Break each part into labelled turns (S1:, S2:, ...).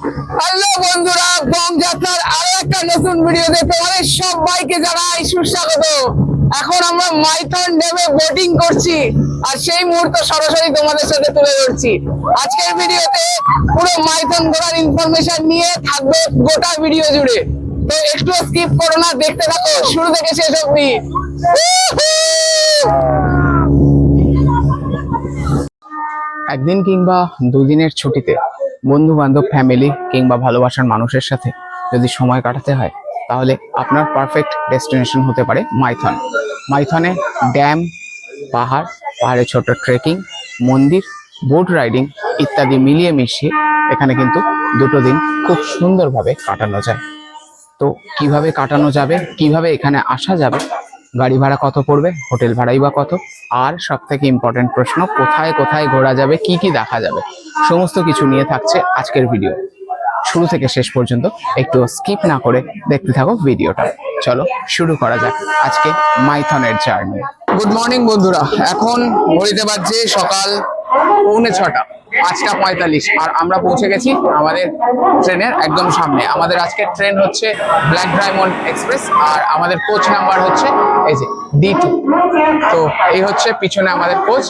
S1: Hello বন্ধুরা, বং যাত্রার আরো একটা নতুন ভিডিওতে তোমাদের সবাইকে জানাই সুস্বাগত। এখন আমরা মাইথন ড্যামে বোটিং করছি আর সেই মুহূর্ত সরাসরি তোমাদের সাথে তুলে ধরছি। আজকের ভিডিওতে পুরো মাইথন ঘোরার ইনফরমেশন নিয়ে থাকবে গোটা ভিডিও জুড়ে, তো একটু স্কিপ করো না, দেখতে থাকো শুরু থেকে শেষ অবধি। একদিন কিংবা দুদিনের ছুটিতে বন্ধু বান্ধব, ফ্যামিলি কিংবা ভালোবাসার মানুষের সাথে যদি সময় কাটাতে হয়, তাহলে আপনার পারফেক্ট ডেস্টিনেশন হতে পারে মাইথন। মাইথনে ড্যাম, পাহাড়, পাহাড়ে ছোট ট্রেকিং, মন্দির, বোট রাইডিং ইত্যাদি মিলিয়ে মিশিয়ে এখানে কিন্তু দুটো দিন খুব সুন্দরভাবে কাটানো যায়। তো কিভাবে কাটানো যাবে, কিভাবে এখানে আসা যাবে, গাড়ি ভাড়া কত পড়বে, হোটেল ভাড়াই বা কত, আর সব থেকে ইম্পর্টেন্ট প্রশ্ন, কোথায় কোথায় ঘোরা যাবে, কি কি দেখা যাবে, সমস্ত কিছু নিয়ে থাকছে আজকের ভিডিও। শুরু থেকে শেষ পর্যন্ত একটু স্কিপ না করে দেখতে থাকো ভিডিওটা। চলো শুরু করা যাক আজকে মাইথনের জার্নি। গুড মর্নিং বন্ধুরা, এখন ঘড়িতে বাজছে সকাল 6:45, 5:45, আর আমরা পৌঁছে গেছি আমাদের ট্রেনের একদম সামনে। আমাদের আজকের ট্রেন হচ্ছে ব্ল্যাক ডায়মন্ড এক্সপ্রেস, আর আমাদের কোচ নাম্বার হচ্ছে এই যে D2। তো এই হচ্ছে পিছনে আমাদের কোচ,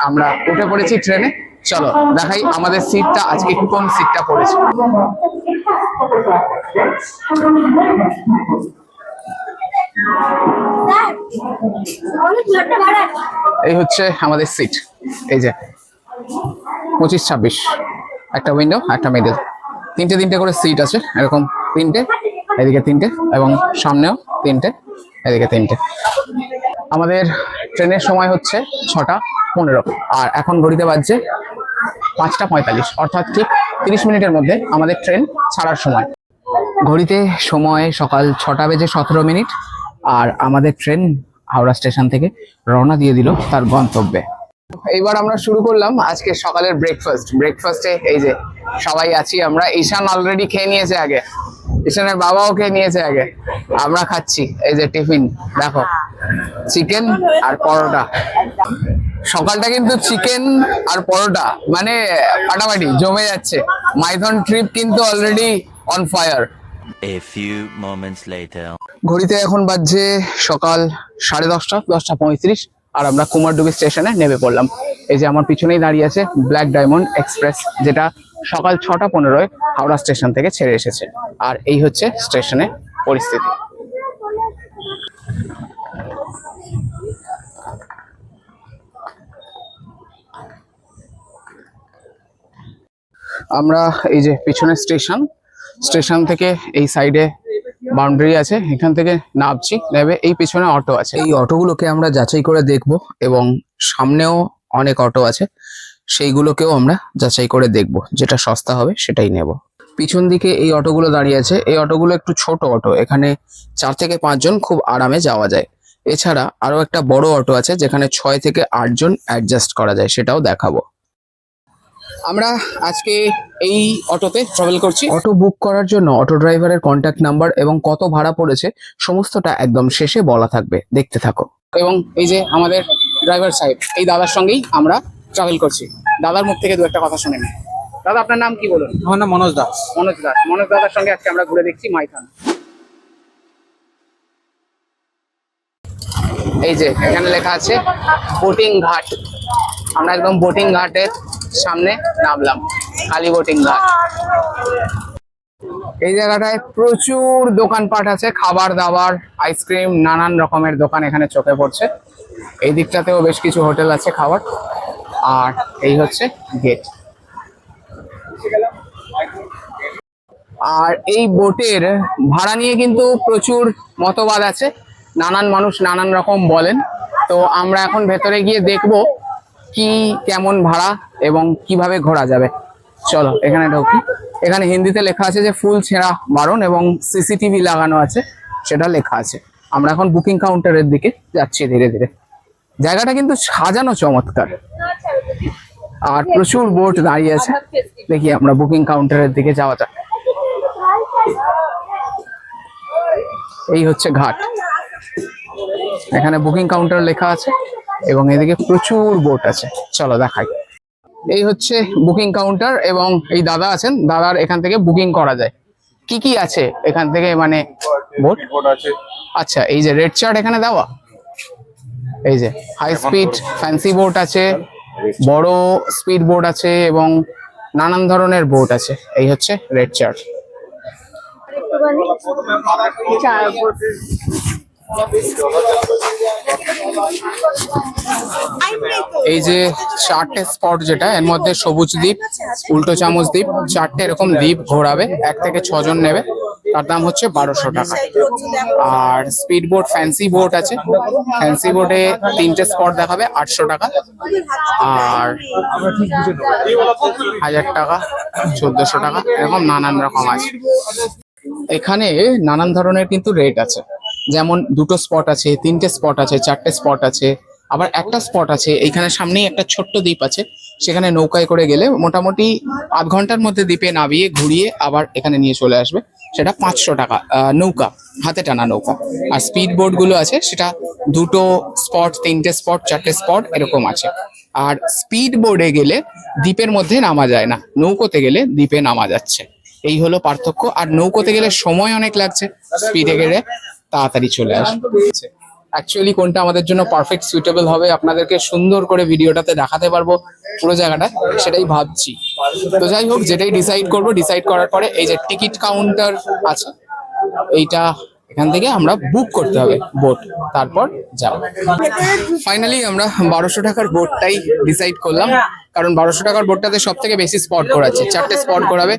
S1: আমরা উঠে পড়েছি ট্রেনে। চলো দেখাই আমাদের সিটটা আজকে কোন সিটটা পড়েছে। এই হচ্ছে আমাদের সিট, এই যে 25-26, একটা উইন্ডো, একটা মিডল, তিনটে করে সিট আছে, এরকম তিনটে, এদিকে তিনটে, এবং সামনেও তিনটে, এদিকে তিনটে। আমাদের ট্রেনের সময় হচ্ছে 6:15, আর এখন ঘড়িতে বাজছে 5:45, অর্থাৎ ঠিক 30 মিনিটের মধ্যে আমাদের ট্রেন ছাড়ার সময়। ঘড়িতে সময় সকাল 6:17, আর আমাদের ট্রেন হাওড়া স্টেশন থেকে রওনা দিয়ে দিল তার গন্তব্যে। এইবার আমরা শুরু করলাম আজকে সকালের ব্রেকফাস্টে এই যে সবাই আছি আমরা। ঈশান অলরেডি খেয়ে নিয়েছে আগে, ঈশানের বাবাও খেয়ে নিয়েছে আগে, আমরা খাচ্ছি এই যে টিফিন, দেখো চিকেন আর পরোটা। সকালটা কিন্তু চিকেন আর পরোটা মানে ফাটাফাটি জমে যাচ্ছে। মাইথন ট্রিপ কিন্তু already on fire.
S2: A few moments later.
S1: ঘড়িতে এখন বাজছে সকাল 10:30, 10:35, আর আমরা কুমারডুবি স্টেশনে নেমে পড়লাম। এই যে আমার পিছনেই দাঁড়িয়ে আছে ব্ল্যাক ডায়মন্ড এক্সপ্রেস, যেটা সকাল 6:15 হাওড়া স্টেশন থেকে ছেড়ে এসেছে। আর এই হচ্ছে স্টেশনের পরিস্থিতি। আমরা এই যে পিছনে স্টেশন থেকে এই সাইডে বাউন্ডারি আছে, এখান থেকে নামছি, নেবে এই পিছনে অটো আছে। এই অটোগুলোকে আমরা যাচাই করে দেখব, এবং সামনেও অনেক অটো আছে, সেইগুলোকেও আমরা যাচাই করে দেখব, যেটা সস্তা হবে সেটাই নেব। পিছন দিকে এই অটোগুলো দাঁড়িয়ে আছে, এই অটোগুলো একটু ছোট অটো, এখানে 4 থেকে 5 জন খুব আরামে যাওয়া যায়। এছাড়া আরো একটা বড় অটো আছে যেখানে 6 থেকে 8 জন অ্যাডজাস্ট করা যায়, সেটাও দেখাবো। আমরা আজকে এই অটোতে ট্রাভেল করছি। অটো বুক করার জন্য অটো ড্রাইভারের কন্ট্যাক্ট নাম্বার এবং কত ভাড়া পড়েছে সমস্তটা একদম শেষে বলা থাকবে, দেখতে থাকো। এবং এই যে আমাদের ড্রাইভার সাহেব, এই দাদার সঙ্গেই আমরা ট্রাভেল করছি। দাদার মুখ থেকে দু একটা কথা শুনে নিই। দাদা আপনার নাম কি বলুন?
S3: আমার নাম মনোজ দাস।
S1: মনোজ দাদার সঙ্গে আজকে আমরা ঘুরে দেখছি মাইথন। এই যে এখানে লেখা আছে বোটিং ঘাট, আমরা একদম বোটিং ঘাটের সামনে নামলাম, খালি বোটিং ঘাট। এই জায়গাটায় প্রচুর দোকানপাট আছে, খাবার দাবার, আইসক্রিম, নানান রকমের দোকান এখানে চোখে পড়ছে। এই দিকটাতেও বেশ কিছু হোটেল আছে খাবার। আর এই হচ্ছে গেট। আর এই বোটের ভাড়া নিয়ে কিন্তু প্রচুর মতবাদ আছে, নানান মানুষ নানান রকম বলেন। তো আমরা এখন ভেতরে গিয়ে দেখবো কি কেমন ভাড়া এবং কিভাবে ঘোরা যাবে। চলো এখানে ঢুকি। এখানে হিন্দিতে লেখা আছে যে ফুল ছেঁড়া বারণ, এবং সিসিটিভি লাগানো আছে, সেটা লেখা আছে। আমরা এখন বুকিং কাউন্টারের দিকে যাচ্ছি ধীরে ধীরে। জায়গাটা কিন্তু সাজানো চমৎকার, আর প্রচুর বোট দাঁড়িয়ে আছে। দেখি আমরা বুকিং কাউন্টারের দিকে যাওয়া যাক। এই হচ্ছে ঘাট, এখানে বুকিং কাউন্টার লেখা আছে, এবং এদিকে প্রচুর বোট আছে। চলো দেখাই। এই হচ্ছে বুকিং কাউন্টার এবং এই দাদা আছেন, দাদার এখান থেকে বুকিং করা যায়। কি কি আছে এখান থেকে, মানে বোট
S3: আছে।
S1: আচ্ছা, এই যে রেড চার্ট এখানে দেওয়া, এই যে হাই স্পিড ফ্যান্সি বোট আছে, বড় স্পিড বোট আছে এবং নানান ধরনের বোট আছে। এই হচ্ছে রেড চার্ট। এই যে চারটে স্পট, যেটা এর মধ্যে সবুজ দ্বীপ, উল্টো চামচ দ্বীপ, চারটে এরকম দ্বীপ ঘোরাবে, 1 থেকে 6 জন নেবে, তার দাম হচ্ছে 1200 টাকা। আর স্পিড বোট ফ্যান্সি বোট আছে, ফ্যান্সি বোটে 3টে স্পট দেখাবে 800 টাকা, আর 1000 টাকা, 1400 টাকা, এরকম নানান রকম আছে। এখানে নানান ধরনের কিন্তু রেট আছে, যেমন 2টো স্পট আছে, 3টে স্পট আছে, 4টে স্পট আছে, আবার একটা স্পট আছে এইখানে সামনেই একটা ছোট্ট দ্বীপ আছে, সেখানে নৌকায় করে গেলে মোটামুটি আধ ঘন্টার মধ্যে দ্বীপে নামিয়ে ঘুরিয়ে আবার এখানে নিয়ে চলে আসবে, সেটা 500 টাকা নৌকা, হাতে টানা নৌকা। আর স্পিড বোট গুলো আছে, সেটা 2টো স্পট, 3টে স্পট, 4টে স্পট এরকম আছে। আর স্পিড বোর্ডে গেলে দ্বীপের মধ্যে নামা যায় না, নৌকোতে গেলে দ্বীপে নামা যাচ্ছে, এই হলো পার্থক্য। আর নৌকোতে গেলে সময় অনেক লাগছে, স্পিডে গেলে তাড়াতাড়ি চলে আসবে। অ্যাকচুয়ালি কোনটা আমাদের জন্য পারফেক্ট সুইটেবল হবে, আপনাদেরকে সুন্দর করে ভিডিওটাতে দেখাতে পারবো পুরো জায়গাটা, সেটাই ভাবছি। তো যাই হোক, যেটাই ডিসাইড করব, ডিসাইড করার পরে এই যে টিকিট কাউন্টার আছে, এইটা এখান থেকে আমরা বুক করতে হবে বোট, তারপর যাব। ফাইনালি আমরা 1200 টাকার বোটটাই ডিসাইড করলাম, কারণ 1200 টাকার বোটটাতে সব থেকে বেশি স্পট করাচ্ছে, 4টে স্পট করাবে,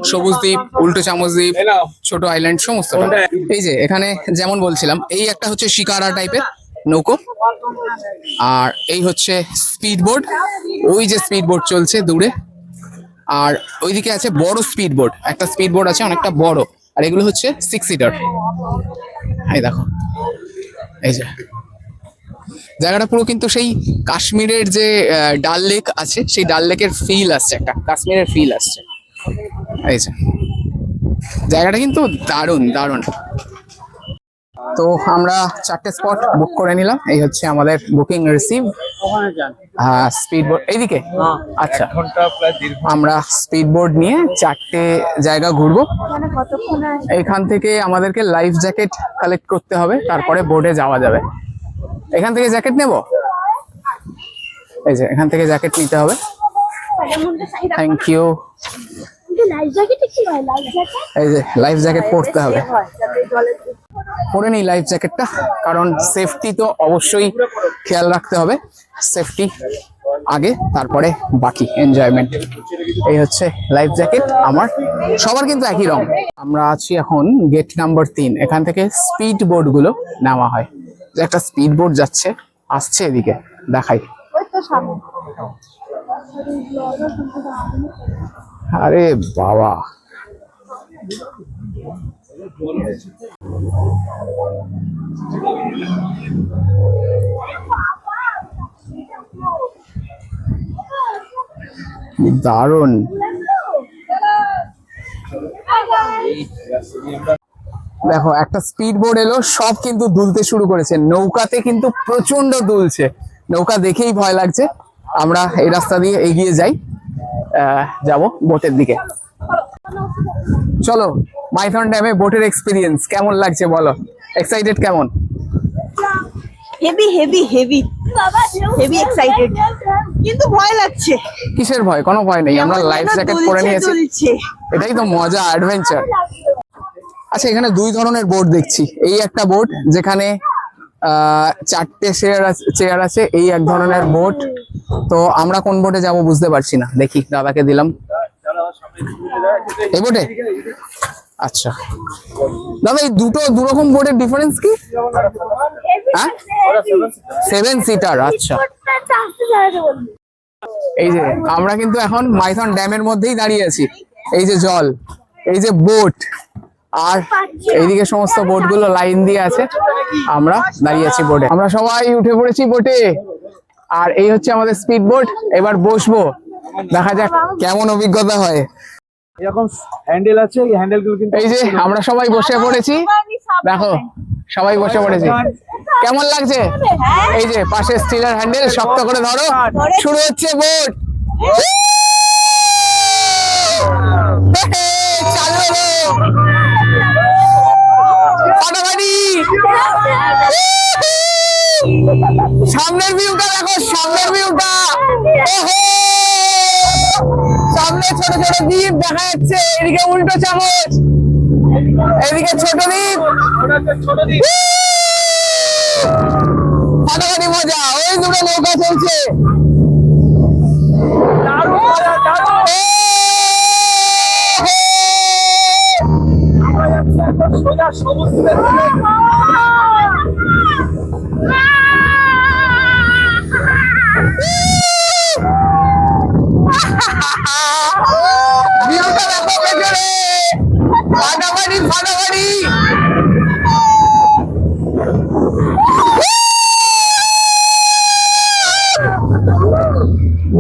S1: সবুজ দ্বীপ, উল্টো চামচ দ্বীপ, ছোট আইল্যান্ড, সমস্ত। এই যে এখানে যেমন বলছিলাম, এই একটা হচ্ছে শিকারা টাইপের নৌকো, আর এই হচ্ছে স্পিড বোট, ওই যে স্পিড বোট চলছে দূরে, আর ওইদিকে আছে বড় স্পিড বোট, একটা স্পিড বোট আছে অনেকটা বড়, আর এগুলো হচ্ছে 6 সিটার। এই দেখো, এই যে জায়গাটা পুরো কিন্তু সেই কাশ্মীরের যে ডাল লেক আছে, সেই ডাল লেকের ফিল আসছে, একটা কাশ্মীরের ফিল আসছে। এই যে জায়গাটা কিন্তু দারুণ দারুণ। তো আমরা 4টে স্পট বুক করে নিলাম, এই হচ্ছে আমাদের বুকিং রিসিভ। স্পিড বোট এইদিকে, আচ্ছা, আমরা স্পিড বোট নিয়ে 4টে জায়গা ঘুরবো। এখান থেকে আমাদেরকে লাইফ জ্যাকেট কালেক্ট করতে হবে, তারপরে বোটে যাওয়া যাবে। এখান থেকে জ্যাকেট নেব, এই যে এখান থেকে জ্যাকেট নিতে হবে। Thank you. এই যে লাইফ জ্যাকেট পরতে হবে, পরে নিই লাইফ জ্যাকেটটা, কারণ সেফটি তো অবশ্যই খেয়াল রাখতে হবে, সেফটি আগে, তারপরে বাকি এনজয়মেন্ট। এই হচ্ছে লাইফ জ্যাকেট আমার, সবার কিন্তু একই রং। আমরা আছি এখন গেট নাম্বার 3, এখান থেকে স্পিড বোট গুলো নেওয়া হয়। যে একটা স্পিড বোট যাচ্ছে, আসছে এদিকে, দেখাই। আরে বাবা, দারুণ। দেখো একটা স্পিড বোট এলো, সব কিন্তু দুলতে শুরু করেছে, নৌকাতে কিন্তু প্রচন্ড দুলছে, নৌকা দেখেই ভয় লাগছে। আমরা এই রাস্তা দিয়ে এগিয়ে যাই, যাব বোটের দিকে। চলো, মাইথন ড্যামে বোটের এক্সপিরিয়েন্স কেমন লাগছে বলো, এক্সাইটেড কেমন?
S4: Heavy heavy heavy heavy excited, কিন্তু ভয় লাগছে।
S1: কিসের ভয়? কোনো ভয় নেই, আমরা লাইফ জ্যাকেট পরে নিয়েছি, এটাই তো মজা, অ্যাডভেঞ্চার। আচ্ছা, এখানে 2 ধরনের বোট দেখছি, এই একটা বোট যেখানে 4টে চেয়ার আছে, এই এক ধরনের বোট। তো আমরা কোন বোটে যাব বুঝতে পারছি না, দেখি দাদাকে দিলাম, এই বোটে। আচ্ছা দাদা, এই দু রকম বোটের ডিফারেন্স কি? হ্যাঁ, 7 সিটার। আচ্ছা, এই যে আমরা কিন্তু এখন মাইথন ড্যামের মধ্যেই দাঁড়িয়ে আছি, এই যে জল, এই যে বোট, আর এইদিকে সমস্ত বোট গুলো লাইন দিয়ে আছে, আমরা দাঁড়িয়ে আছি বোটে। আমরা সবাই উঠে পড়েছি বোটে, আর এই হচ্ছে আমাদের স্পিড বোট। এবার বসবো, দেখা যাক কেমন অভিজ্ঞতা হয়।
S3: এরকম হ্যান্ডেল আছে, এই হ্যান্ডেলগুলো কিন্তু
S1: এই যে আমরা সবাই বসে পড়েছি, দেখো সবাই বসে পড়েছি, কেমন লাগছে? এই যে পাশে স্টিলের হ্যান্ডেল, শক্ত করে ধরো, শুরু হচ্ছে বোট। চালু হলো ফাটাফাটি। সামনের ভিউটা দেখো, সামনের ভিউটা। ওহো, সামনে ছোট ছোট দ্বীপ দেখা যাচ্ছে, এদিকে উল্টো চামচ, এদিকে ছোট দ্বীপ। ফাটাফাটি মজা, ওই দুটো নৌকা চলছে। ভিউটা দেখো পেছনে, ফাটাফাটি ফাটাফাটি।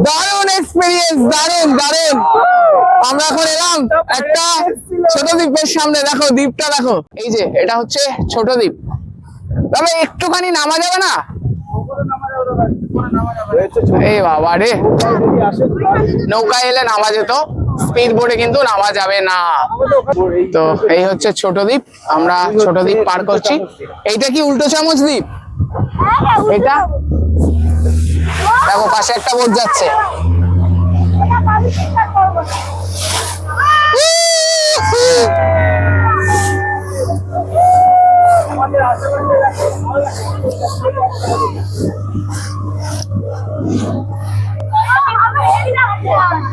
S1: দারুণ এক্সপিরিয়েন্স, দারুণ দারুণ। আমরা এখন এলাম একটা ছোট দ্বীপের সামনে, দেখো দ্বীপটা দেখো। এই যে এটা হচ্ছে ছোট দ্বীপ। তবে একটুখানি নামা যাবে না? এই বাবা রে, নৌকা এলে নামা যেত, স্পিড বোটে কিন্তু নামা যাবে না। তো এই হচ্ছে ছোট দ্বীপ, আমরা ছোট দ্বীপ পার করছি। এইটা কি উল্টো চামচ দ্বীপ? এটা দেখো পাশে একটা বোট যাচ্ছে।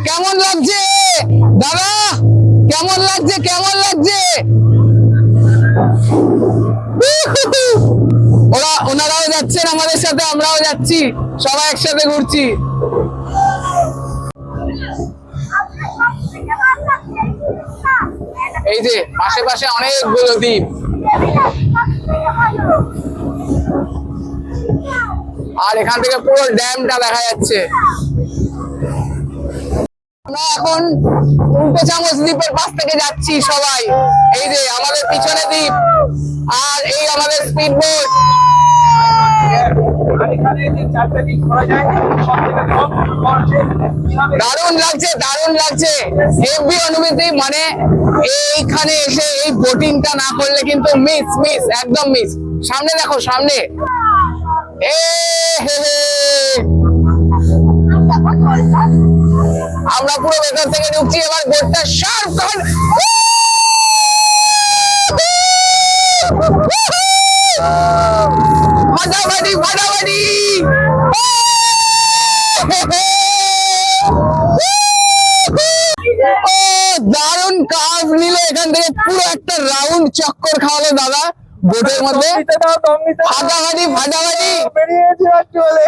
S1: কেমন লাগছে দাদা, কেমন লাগছে, কেমন লাগছে? ওনারাও যাচ্ছেন আমাদের সাথে, আমরাও যাচ্ছি, সবাই একসাথে ঘুরছি। এই যে আশেপাশে অনেকগুলো দ্বীপ, আর এখান থেকে পুরো ড্যামটা দেখা যাচ্ছে। আমরা এখন উল্টো চামচ দ্বীপের পাশ থেকে যাচ্ছি সবাই। এই যে আমাদের পিছনে দ্বীপ, আর এই আমাদের স্পিড বোট। দারুণ লাগছে, দারুণ লাগছে, হেভি অনুভূতি। মানে এইখানে এসে এই বোটিংটা না করলে কিন্তু মিস মিস, একদম মিস। সামনে দেখো, সামনে আমরা পুরো ভেতর থেকে ঢুকছি। এবার বোটটা শার্প কর, ফাটাফাটি ফাটাফাটি। ও দারুণ কার্ভ নিল, এখান থেকে পুরো একটা রাউন্ড চক্কর খাওয়ালো দাদা বোটের মধ্যে। ফাটাফাটি ফাটাফাটি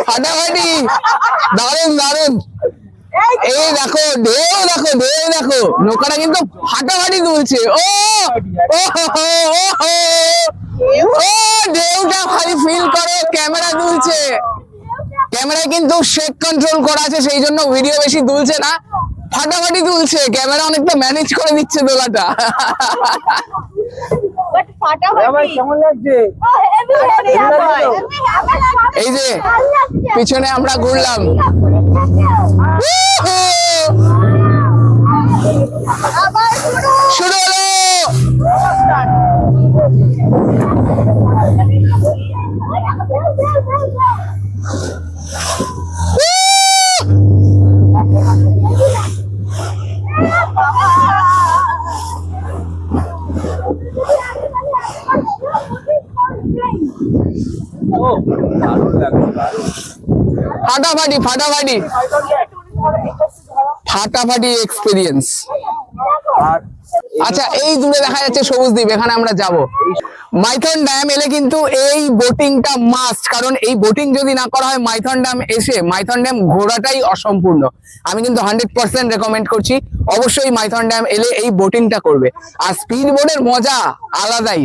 S1: ফাটাফাটি, দারুণ দারুণ। এই দেখো ঢেউ, দেখো ঢেউ দেখো, নৌকাটা কিন্তু ফাটাফাটি দুলছে। ও ও ঢেউটা খালি ফিল করো, ক্যামেরা দুলছে। ক্যামেরায় কিন্তু শেক কন্ট্রোল করা আছে, সেই জন্য ভিডিও বেশি দুলছে না, ফাটাফাটি দুলছে। ক্যামেরা অনেকটা ম্যানেজ করে দিচ্ছে দোলাটা। এই যে পিছনে আমরা ঘুরলাম, শুরু হলো। ফাটাফাটি ফাটাফাটি ফাটাফাটি এক্সপিরিয়েন্স। আচ্ছা, এই দূরে দেখা যাচ্ছে সবুজ দ্বীপ, এখানে আমরা যাব। মাইথন ড্যাম এলে কিন্তু এই বোটিংটা মাস্ট, কারণ এই বোটিং যদি না করা হয় মাইথন ড্যাম এসে, মাইথন ড্যাম ঘোরাটাই অসম্পূর্ণ। আমি কিন্তু 100% রেকমেন্ড করছি, অবশ্যই মাইথন ড্যাম এলে এই বোটিংটা করবে। আর স্পিড বোটের মজা আলাদাই,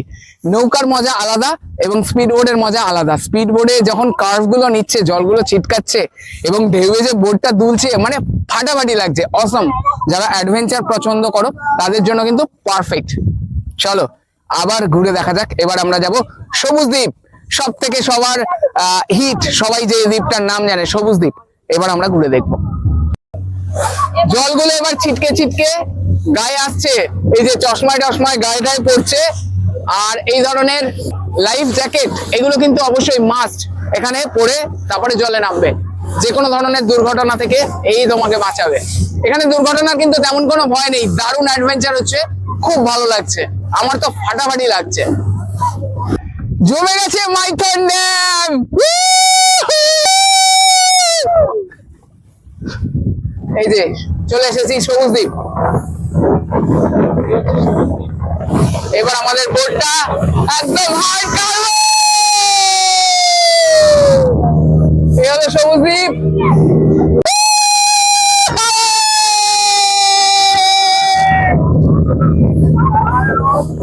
S1: নৌকার মজা আলাদা এবং স্পিড বোটের মজা আলাদা। স্পিড বোটে যখন কার্ভ গুলো নিচ্ছে, জলগুলো ছিটকাচ্ছে এবং ঢেউয়ে যে বোটটা দুলছে, মানে ফাটাফাটি লাগছে, অসম। যারা অ্যাডভেঞ্চার পছন্দ করো তাদের জন্য কিন্তু পারফেক্ট। চলো আবার ঘুরে দেখা যাক। এবার আমরা যাব সবুজ দ্বীপ, সব থেকে সবার হিট, সবাই যে দ্বীপটার নাম জানে সবুজ দ্বীপ। এবার আমরা ঘুরে দেখবো। জলগুলো এবার ছিটকে ছিটকে গায়ে আসছে, এই যে চশমায় টশমায় গায়ে গায়ে পড়ছে। আর এই ধরনের লাইফ জ্যাকেট এগুলো কিন্তু অবশ্যই মাস্ট, এখানে পরে তারপরে জলে নামবে। যে কোনো ধরনের দুর্ঘটনা থেকে এই তোমাকে বাঁচাবে। এখানে দুর্ঘটনার কিন্তু তেমন কোনো ভয় নেই, দারুণ অ্যাডভেঞ্চার হচ্ছে, খুব ভালো লাগছে, আমার তো ফাটাফাটি লাগছে। জমে গেছে মাইথন ড্যাম। এই যে চলে এসেছি সবুজদ্বীপ। এবার আমাদের বোটটা একদম হাই কালো। এই হলো সবুজদ্বীপ।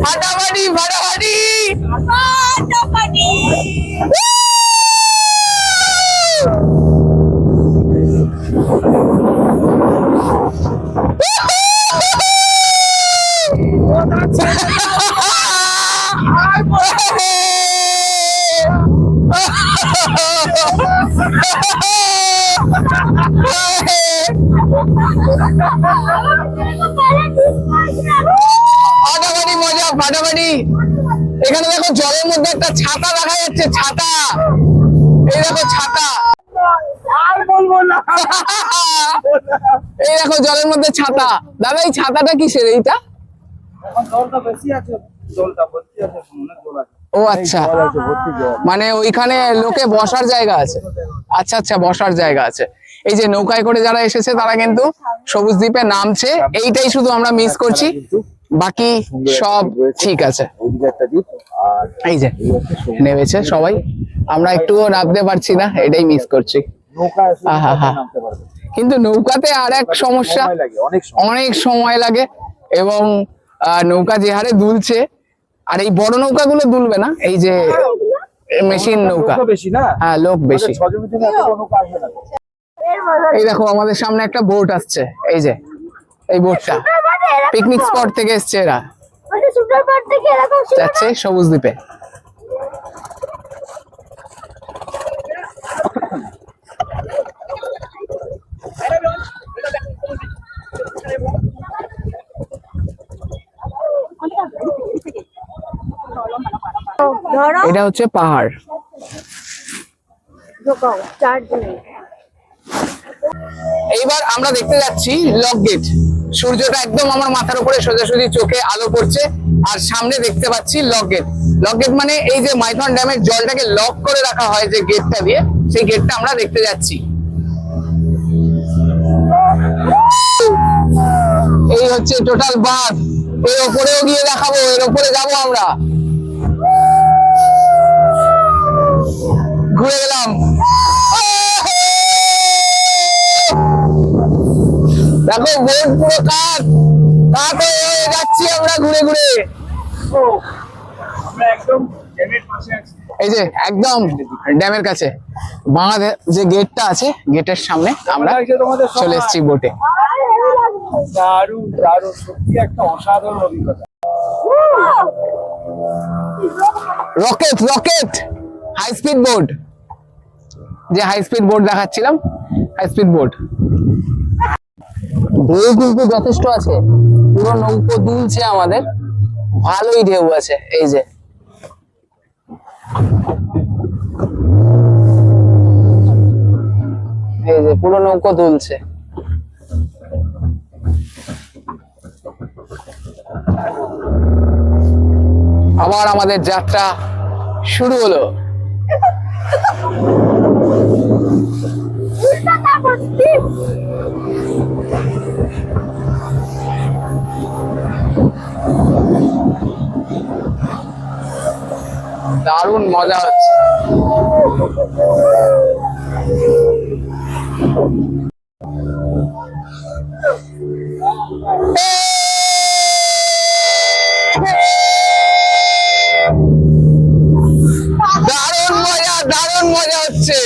S1: ফাটাফাটি ফাটাফাটি ফাটাফাটি মজা ফাটাফাটি। এখানে দেখো জলের মধ্যে একটা ছাতা দেখা যাচ্ছে, ছাতা, এই দেখো ছাতা।
S3: আর বলবো না।
S1: এই দেখো জলের মধ্যে ছাতা। দাদা এই ছাতাটা কিসের? এইটা
S3: এখন জলটা বেশি আছে, জলটা ভর্তি আছে, অনেক জল আছে।
S1: ও আচ্ছা,
S3: জল আছে, ভর্তি জল।
S1: মানে ওইখানে লোকে বসার জায়গা আছে। আচ্ছা আচ্ছা, বসার জায়গা আছে। এই যে নৌকায় করে যারা এসেছে তারা কিন্তু সবুজ দ্বীপে নামছে, এইটাই শুধু আমরা মিস করছি, বাকি সব ঠিক আছে।
S3: ওইদিকে একটা দ্বীপ, আর
S1: এই যে নেমেছে সবাই, আমরা একটুও নামতে পারছি না, এটাই মিস করছি।
S3: নৌকা আছে,
S1: আহা।
S3: নামতে পারবে।
S1: কিন্তু নৌকাতে আর এক সমস্যা,
S3: সময় লাগে, অনেক সময়।
S1: অনেক সময় লাগে, এবং নৌকা যে হারে দুলছে, আর এই বড় নৌকাগুলো দুলবে না, এই যে মেশিন নৌকা,
S3: নৌকা বেশি না,
S1: হ্যাঁ লোক বেশি।
S3: 6 জনের জন্য এত বড় নৌকা আসবে না।
S1: এই দেখো আমাদের সামনে একটা বোট আসছে, এই যে এই বোটটা পিকনিক স্পট থেকে এসছে, এরা যাচ্ছে সবুজ দ্বীপে। এটা হচ্ছে পাহাড়। এইবার আমরা দেখতে যাচ্ছি লক গেট। সূর্যটা একদম আমার মাথার উপরে সোজাসুজি চোখে আলো পড়ছে, আর সামনে দেখতে পাচ্ছি লক গেট। লক গেট মানে এই যে মাইথন ড্যামের জলটাকে লক করে রাখা হয় যে গেটটা দিয়ে, সেই গেটটা আমরা দেখতে যাচ্ছি। এই হচ্ছে টোটাল বাঁধ। এর ওপরেও গিয়ে দেখাবো, এর ওপরে যাবো আমরা। ঘুরে গেলাম, দেখো বোট পুরো কাক কাক হয়ে যাচ্ছি আমরা ঘুরে ঘুরে।
S3: আমরা একদম ড্যামের পাশে আছি।
S1: এই যে একদম ড্যামের কাছে, বাংলাদেশ যে গেটটা আছে, গেটের সামনে আমরা চলে এসেছি বোটে।
S3: দারুণ দারুণ, সত্যি একটা অসাধারণ অভিজ্ঞতা।
S1: Rocket rocket high speed boat, যে হাই স্পিড বোট দেখাচ্ছিলাম, হাই স্পিড বোট। ঢেউ কিন্তু যথেষ্ট আছে, পুরো নৌকো দুলছে আমাদের, ভালোই ঢেউ আছে। এই যে পুরো নৌকো দুলছে। আবার আমাদের যাত্রা শুরু হলো। দারুণ মজা হচ্ছে। দারুণ মজা হচ্ছে।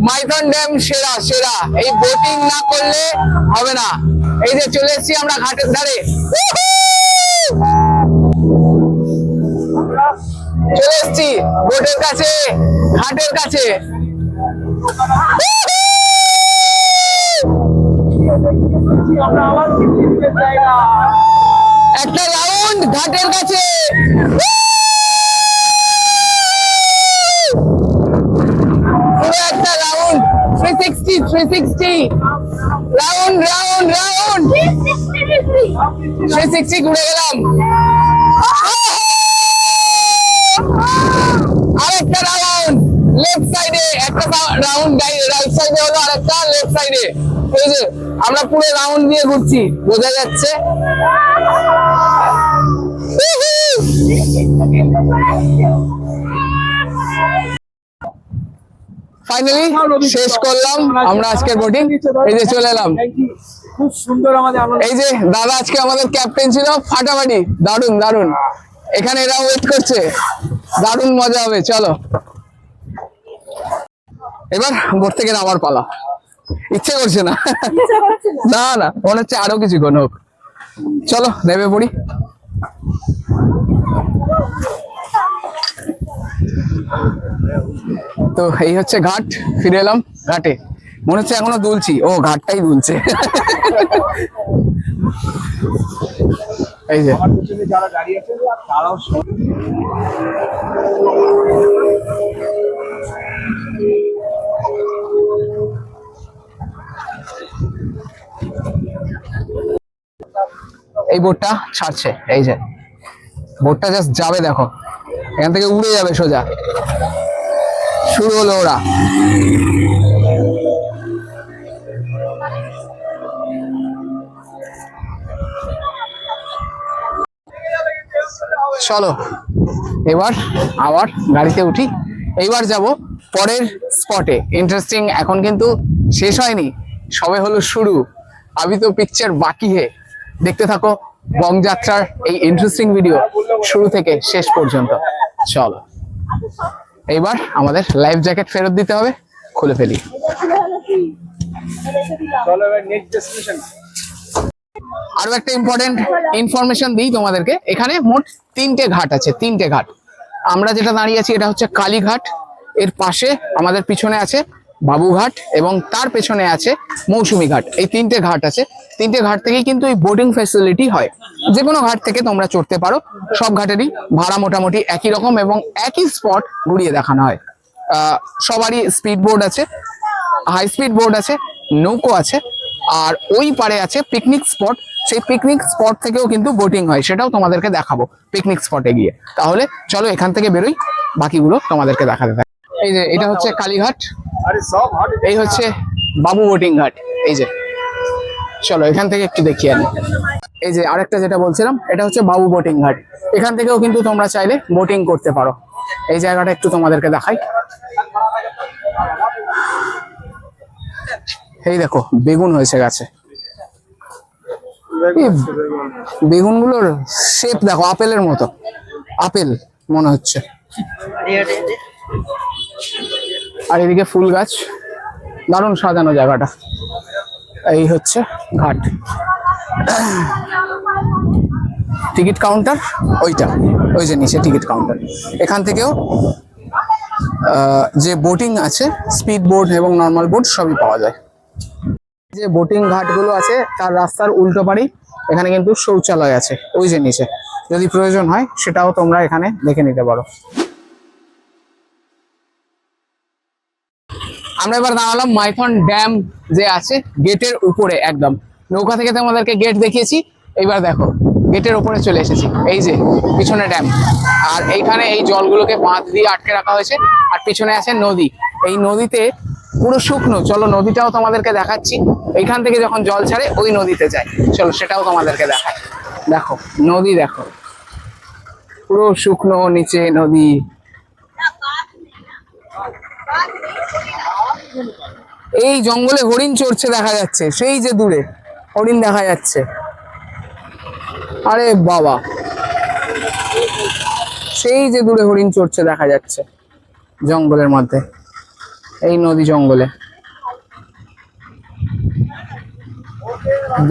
S1: মাইথন ড্যাম সেরা সেরা, এই বোটিং না করলে হবে না। এই যে চলে এসেছি আমরা ঘাটের ধারে, চলে এসেছি বোটের কাছে, ঘাটের কাছে।
S3: আমরা আবার পিকনিকের জায়গা।
S1: একটা রাউন্ড ঘাটের কাছে। পুরো একটা রাউন্ড 360 রাউন্ড রাউন্ড রাউন্ড 360 ঘুরে গেলাম। আরেকটা রাউন্ড লেফট সাইডে, একটা রাউন্ড রাইট সাইডে হলো, আরেকটা লেফট সাইডে। এই যে আমরা পুরো রাউন্ড দিয়ে ঘুরছি, বোঝা যাচ্ছে। ফাইনালি শেষ করলাম আমরা আজকের বোটিং। এই যে চলে এলাম।
S3: Thank you. খুব সুন্দর আমাদের আনন্দ।
S1: এই যে দাদা আজকে আমাদের ক্যাপ্টেন ছিল, ফাটাফাটি, দারুন দারুন। এখানে এরা ওয়েট করছে, দারুন মজা হবে। চলো এবার বোট থেকে নামার পালা। ইচ্ছে করছে না, না না, মনে হচ্ছে আরো কিছুক্ষণ হোক। চলো নেমে পড়ি। তো এই হচ্ছে ঘাট, ফিরে এলাম ঘাটে। মনে হচ্ছে এখনো দুলছি, ও ঘাটটাই দুলছে। এই যে
S3: আমার পিছনে যারা দাঁড়িয়ে আছে তারাও
S1: এই বোটটা ছাড়ছে, এই যে বোটটা জাস্ট যাবে, দেখো এখান থেকে উড়ে যাবে সোজা। শুরু হলো ওরা। চলো এবার আবার গাড়িতে উঠি। এইবার যাব পরের স্পটে। ইন্টারেস্টিং, এখন কিন্তু শেষ হয়নি, সবে হলো শুরু। আবি তো পিকচার বাকি হে। দেখতে থাকো বংযাত্রার এই ইন্টারেস্টিং ভিডিও শুরু থেকে শেষ পর্যন্ত। চলো এইবার আমাদের লাইফ জ্যাকেট ফেরত দিতে হবে, খুলে ফেলি।
S3: চলো এবার নেক্সট ডেস্টিনেশন।
S1: আরো একটা ইম্পর্টেন্ট ইনফরমেশন দিই তোমাদেরকে। এখানে মোট 3টে ঘাট আছে, 3টে ঘাট। আমরা যেটা দাঁড়িয়ে আছি এটা হচ্ছে কালীঘাট, এর পাশে আমাদের পিছনে আছে বাবুঘাট এবং তার পেছনে আছে মৌসুমী ঘাট। এই 3টে ঘাট আছে। 3টে ঘাট থেকেই কিন্তু এই বোটিং ফ্যাসিলিটি হয়। যে কোনো ঘাট থেকে তোমরা চড়তে পারো। সব ঘাটেরই ভাড়া মোটামুটি একই রকম এবং একই স্পট ঘুরিয়ে দেখানো হয়। সবারই স্পিড বোর্ড আছে, হাই স্পিড বোর্ড আছে, নৌকো আছে, আর ওই পারে আছে পিকনিক স্পট। সেই পিকনিক স্পট থেকেও কিন্তু বোটিং হয়, সেটাও তোমাদেরকে দেখাবো পিকনিক স্পটে গিয়ে। তাহলে চলো এখান থেকে বেরোই, বাকিগুলো তোমাদেরকে দেখাতে থাকি। এই যে এটা হচ্ছে কালীঘাট,
S3: আরে সব হট।
S1: এই হচ্ছে বাবু বোটিং ঘাট। এই যে চলো এখান থেকে একটু দেখিয়ে আনি। এই যে আরেকটা যেটা বলছিলাম, এটা হচ্ছে বাবু বোটিং ঘাট। এখান থেকেও কিন্তু তোমরা চাইলে বোটিং করতে পারো। এই জায়গাটা একটু তোমাদেরকে দেখাই। এই দেখো বেগুন হয়েছে গাছে। এই বেগুনগুলোর শেপ দেখো, আপেলের মতো, আপেল মনে হচ্ছে। আর এদিকে ফুল গাছ, দারুণ সাজানো জায়গাটা। এই হচ্ছে ঘাট। টিকিট কাউন্টার ওইটা, ওই যে নিচে টিকিট কাউন্টার। এখান থেকেও যে বোটিং আছে, স্পিড বোট এবং নর্মাল বোট সবই পাওয়া যায়। যে বোটিং ঘাটগুলো আছে তার রাস্তার উল্টো পারেই এখানে কিন্তু শৌচালয় আছে, ওই যে নিচে। যদি প্রয়োজন হয় সেটাও তোমরা এখানে দেখে নিতে পারো। আমরা এবার দাঁড়ালাম মাইথন ড্যাম যে আছে গেটের উপরে একদম। নৌকা থেকে তোমাদেরকে গেট দেখিয়েছি, এবার দেখো গেটের উপরে চলে এসেছি। এই যে পিছনে ড্যাম, আর এইখানে এই জলগুলোকে বাঁধ দিয়ে আটকে রাখা হয়েছে। আর পিছনে আছে নদী, এই নদীতে পুরো শুকনো। চলো নদীটাও তোমাদেরকে দেখাচ্ছি। এইখান থেকে যখন জল ছাড়ে ওই নদীতে যায়, চলো সেটাও তোমাদেরকে দেখায়। দেখো নদী, দেখো পুরো শুকনো, নিচে নদী। এই জঙ্গলে হরিণ চড়ছে দেখা যাচ্ছে, সেই যে দূরে হরিণ দেখা যাচ্ছে। আরে বাবা, সেই যে দূরে হরিণ চড়ছে দেখা যাচ্ছে জঙ্গলের মধ্যে, এই নদী জঙ্গলে।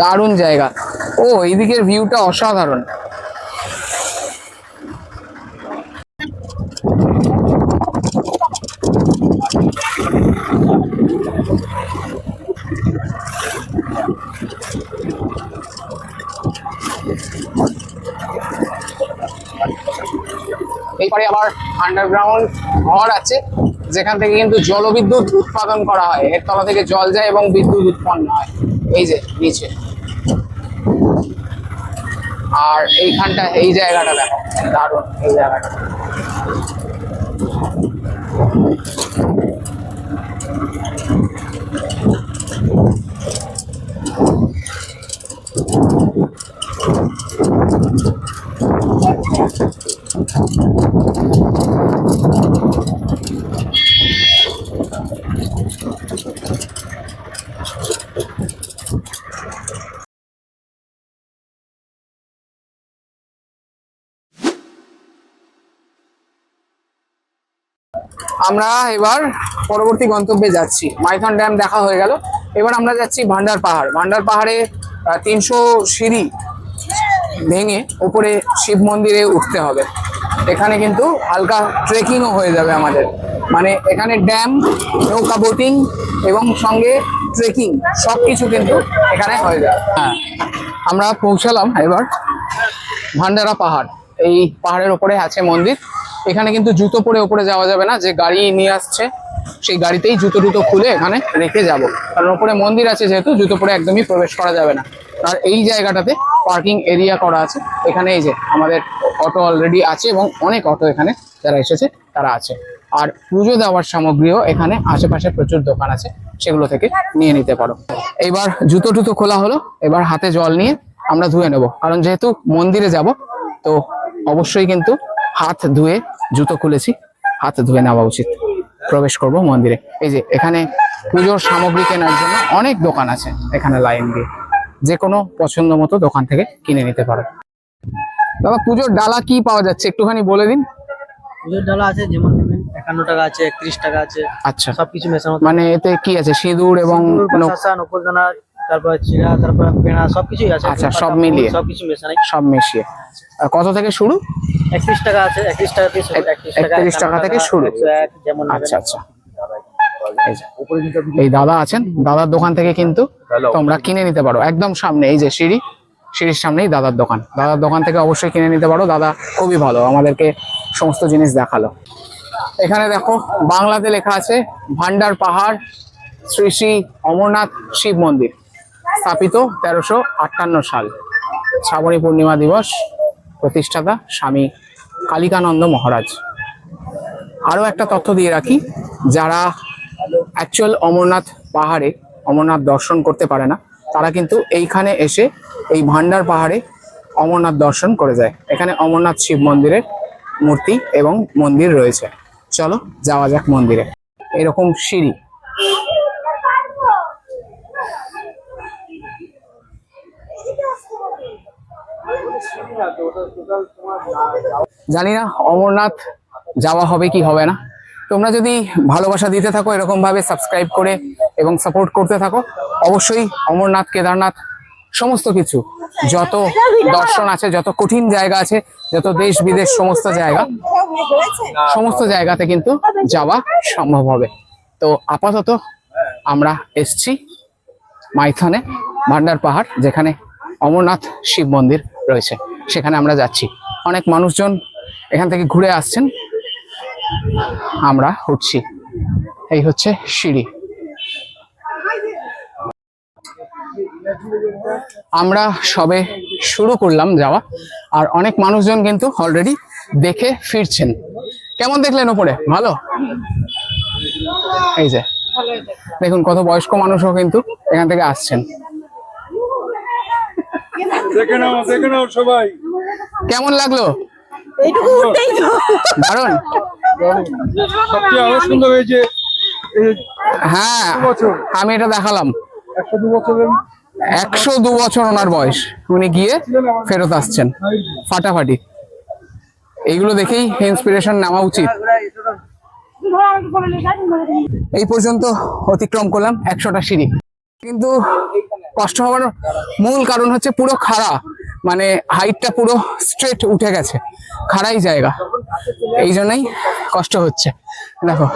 S1: দারুণ জায়গা। ও এইদিকের ভিউটা অসাধারণ। এই পারে আবার আন্ডারগ্রাউন্ড ঘর আছে, যেখান থেকে কিন্তু জলবিদ্যুৎ উৎপাদন করা হয়। এর তলা থেকে জল যায় এবং বিদ্যুৎ উৎপন্ন হয় এই যে নিচে। আর এইখানটা এই জায়গাটা দেখো, দারুণ এই জায়গাটা। আমরা এবার পরবর্তী গন্তব্যে যাচ্ছি। মাইথন ড্যাম দেখা হয়ে গেল, এবার আমরা যাচ্ছি ভান্ডার পাহাড়। ভান্ডার পাহাড়ে 300 সিঁড়ি ভেঙে উপরে শিব মন্দিরে উঠতে হবে। এখানে কিন্তু হালকা ট্রেকিংও হয়ে যাবে আমাদের, মানে এখানে ড্যাম, নৌকা বোটিং এবং সঙ্গে ট্রেকিং সব কিছু কিন্তু এখানে হয়ে যাবে। হ্যাঁ, আমরা পৌঁছালাম এবার ভান্ডারা পাহাড়। এই পাহাড়ের ওপরে আছে মন্দির। এখানে কিন্তু জুতো পরে ওপরে যাওয়া যাবে না, যে গাড়ি নিয়ে আসছে সেই গাড়িতেই জুতো টুতো খুলে এখানে রেখে যাব, কারণ ওপরে মন্দির আছে যেহেতু জুতো পরে একদমই প্রবেশ করা যাবে না। আর এই জায়গাটাতে পার্কিং এরিয়া করা আছে। এখানে এই যে আমাদের অটো অলরেডি আছে এবং অনেক অটো এখানে যারা এসেছে তারা আছে। আর পুজো দেওয়ার সামগ্রীও এখানে আশেপাশে প্রচুর দোকান আছে, সেগুলো থেকে নিয়ে নিতে পারো। এবার জুতো টুতো খোলা হলো, এবার হাতে জল নিয়ে আমরা ধুয়ে নেব, কারণ যেহেতু মন্দিরে যাব তো অবশ্যই কিন্তু হাত ধুয়ে, জুতো খুলেছি হাত ধুয়ে নেওয়া উচিত। প্রবেশ করব মন্দিরে। এই যে এখানে পুজোর সামগ্রী কেনার জন্য অনেক দোকান আছে, এখানে লাইন দিয়ে যে কোনো পছন্দ মতো দোকান থেকে কিনে নিতে পারো। দাদা, পুজোর ডালা কি পাওয়া যাচ্ছে একটুখানি বলে দিন।
S5: পুজোর ডালা আছে যেমন 51 টাকা আছে, 31 টাকা আছে।
S1: আচ্ছা,
S5: সবকিছু মেশানো,
S1: মানে এতে কি আছে? সিঁদুর এবং
S5: নকুলদানা, তারপর চিড়া, তারপর পেঁড়া, সবকিছুই আছে।
S1: আচ্ছা, সব মিলিয়ে
S5: সবকিছু মেশানো,
S1: সব মিশিয়ে। আর কত থেকে শুরু?
S5: 31 টাকা আছে, 31 টাকা থেকে শুরু,
S1: 31 টাকা থেকে শুরু।
S5: 101 যেমন নেবেন।
S1: আচ্ছা আচ্ছা, এই যে এই দাদা আছেন, দাদার দোকান থেকে কিন্তু তোমরা কিনে নিতে পারো। একদম সামনে এই যে সিঁড়ি, সিঁড়ির সামনেই দাদার দোকান। দাদার দোকান থেকে অবশ্যই কিনে নিতে পারো। দাদা খুবই ভালো, আমাদেরকে সমস্ত জিনিস দেখালো। এখানে দেখো বাংলাতে লেখা আছে ভান্ডার পাহাড় শ্রী শ্রী অমরনাথ শিব মন্দির, স্থাপিত 1358 সাল, শ্রাবণী পূর্ণিমা দিবস, প্রতিষ্ঠাতা স্বামী কালিকানন্দ মহারাজ। আরও একটা তথ্য দিয়ে রাখি, যারা অ্যাকচুয়াল অমরনাথ পাহাড়ে অমরনাথ দর্শন করতে পারে না, তারা কিন্তু এইখানে এসে এই ভান্ডার পাহাড়ে অমরনাথ দর্শন করে যায়। এখানে অমরনাথ শিব মন্দিরের মূর্তি এবং মন্দির রয়েছে। চলো যাওয়া যাক মন্দিরে। এরকম সিঁড়ি, জানি না অমরনাথ যাওয়া হবে কি হবে না। তোমরা যদি ভালোবাসা দিতে থাকো এরকম ভাবে সাবস্ক্রাইব করে এবং সাপোর্ট করতে থাকো, অবশ্যই অমরনাথ, কেদারনাথ সমস্ত কিছু, যত দর্শন আছে, যত কঠিন জায়গা আছে, যত দেশ বিদেশ সমস্ত জায়গাতে কিন্তু যাওয়া সম্ভব হবে। তো আপাতত আমরা এসছি মাইথনে ভান্ডার পাহাড়, যেখানে অমরনাথ শিব মন্দির রয়েছে, সেখানে আমরা যাচ্ছি। অনেক মানুষজন এখান থেকে ঘুরে আসছেন, আমরা উঠছি। এই হচ্ছে সিঁড়ি। আমরা সবে শুরু করলাম যাওয়া, আর অনেক মানুষজন কিন্তু অলরেডি দেখে ফিরছেন। কেমন দেখলেন ওপরে? ভালো? এই যে দেখুন কত বয়স্ক মানুষও কিন্তু এখান থেকে আসছেন।
S3: দেখে নাও সবাই।
S1: কেমন লাগলো?
S4: এইটুকু উঠতেই তো
S1: দারুণ।
S3: সবচেয়ে আরো সুন্দর হয়েছে,
S1: হ্যাঁ,
S3: বছর
S1: আমি এটা দেখালাম।
S3: 102 বছরের
S1: 102 বছর ওনার বয়স, উনি গিয়ে ফেরত আসছেন ফাটাফাটি। এইগুলো দেখেই ইন্সপিরেশন নেওয়া উচিত। এই পর্যন্ত অতিক্রম করলাম 100টা সিঁড়ি, কিন্তু কষ্ট হওয়ার মূল কারণ হচ্ছে পুরো খাড়া, মানে হাইটটা পুরো স্ট্রেট উঠে গেছে, খাড়াই জায়গা, এই জন্যই কষ্ট হচ্ছে। দেখো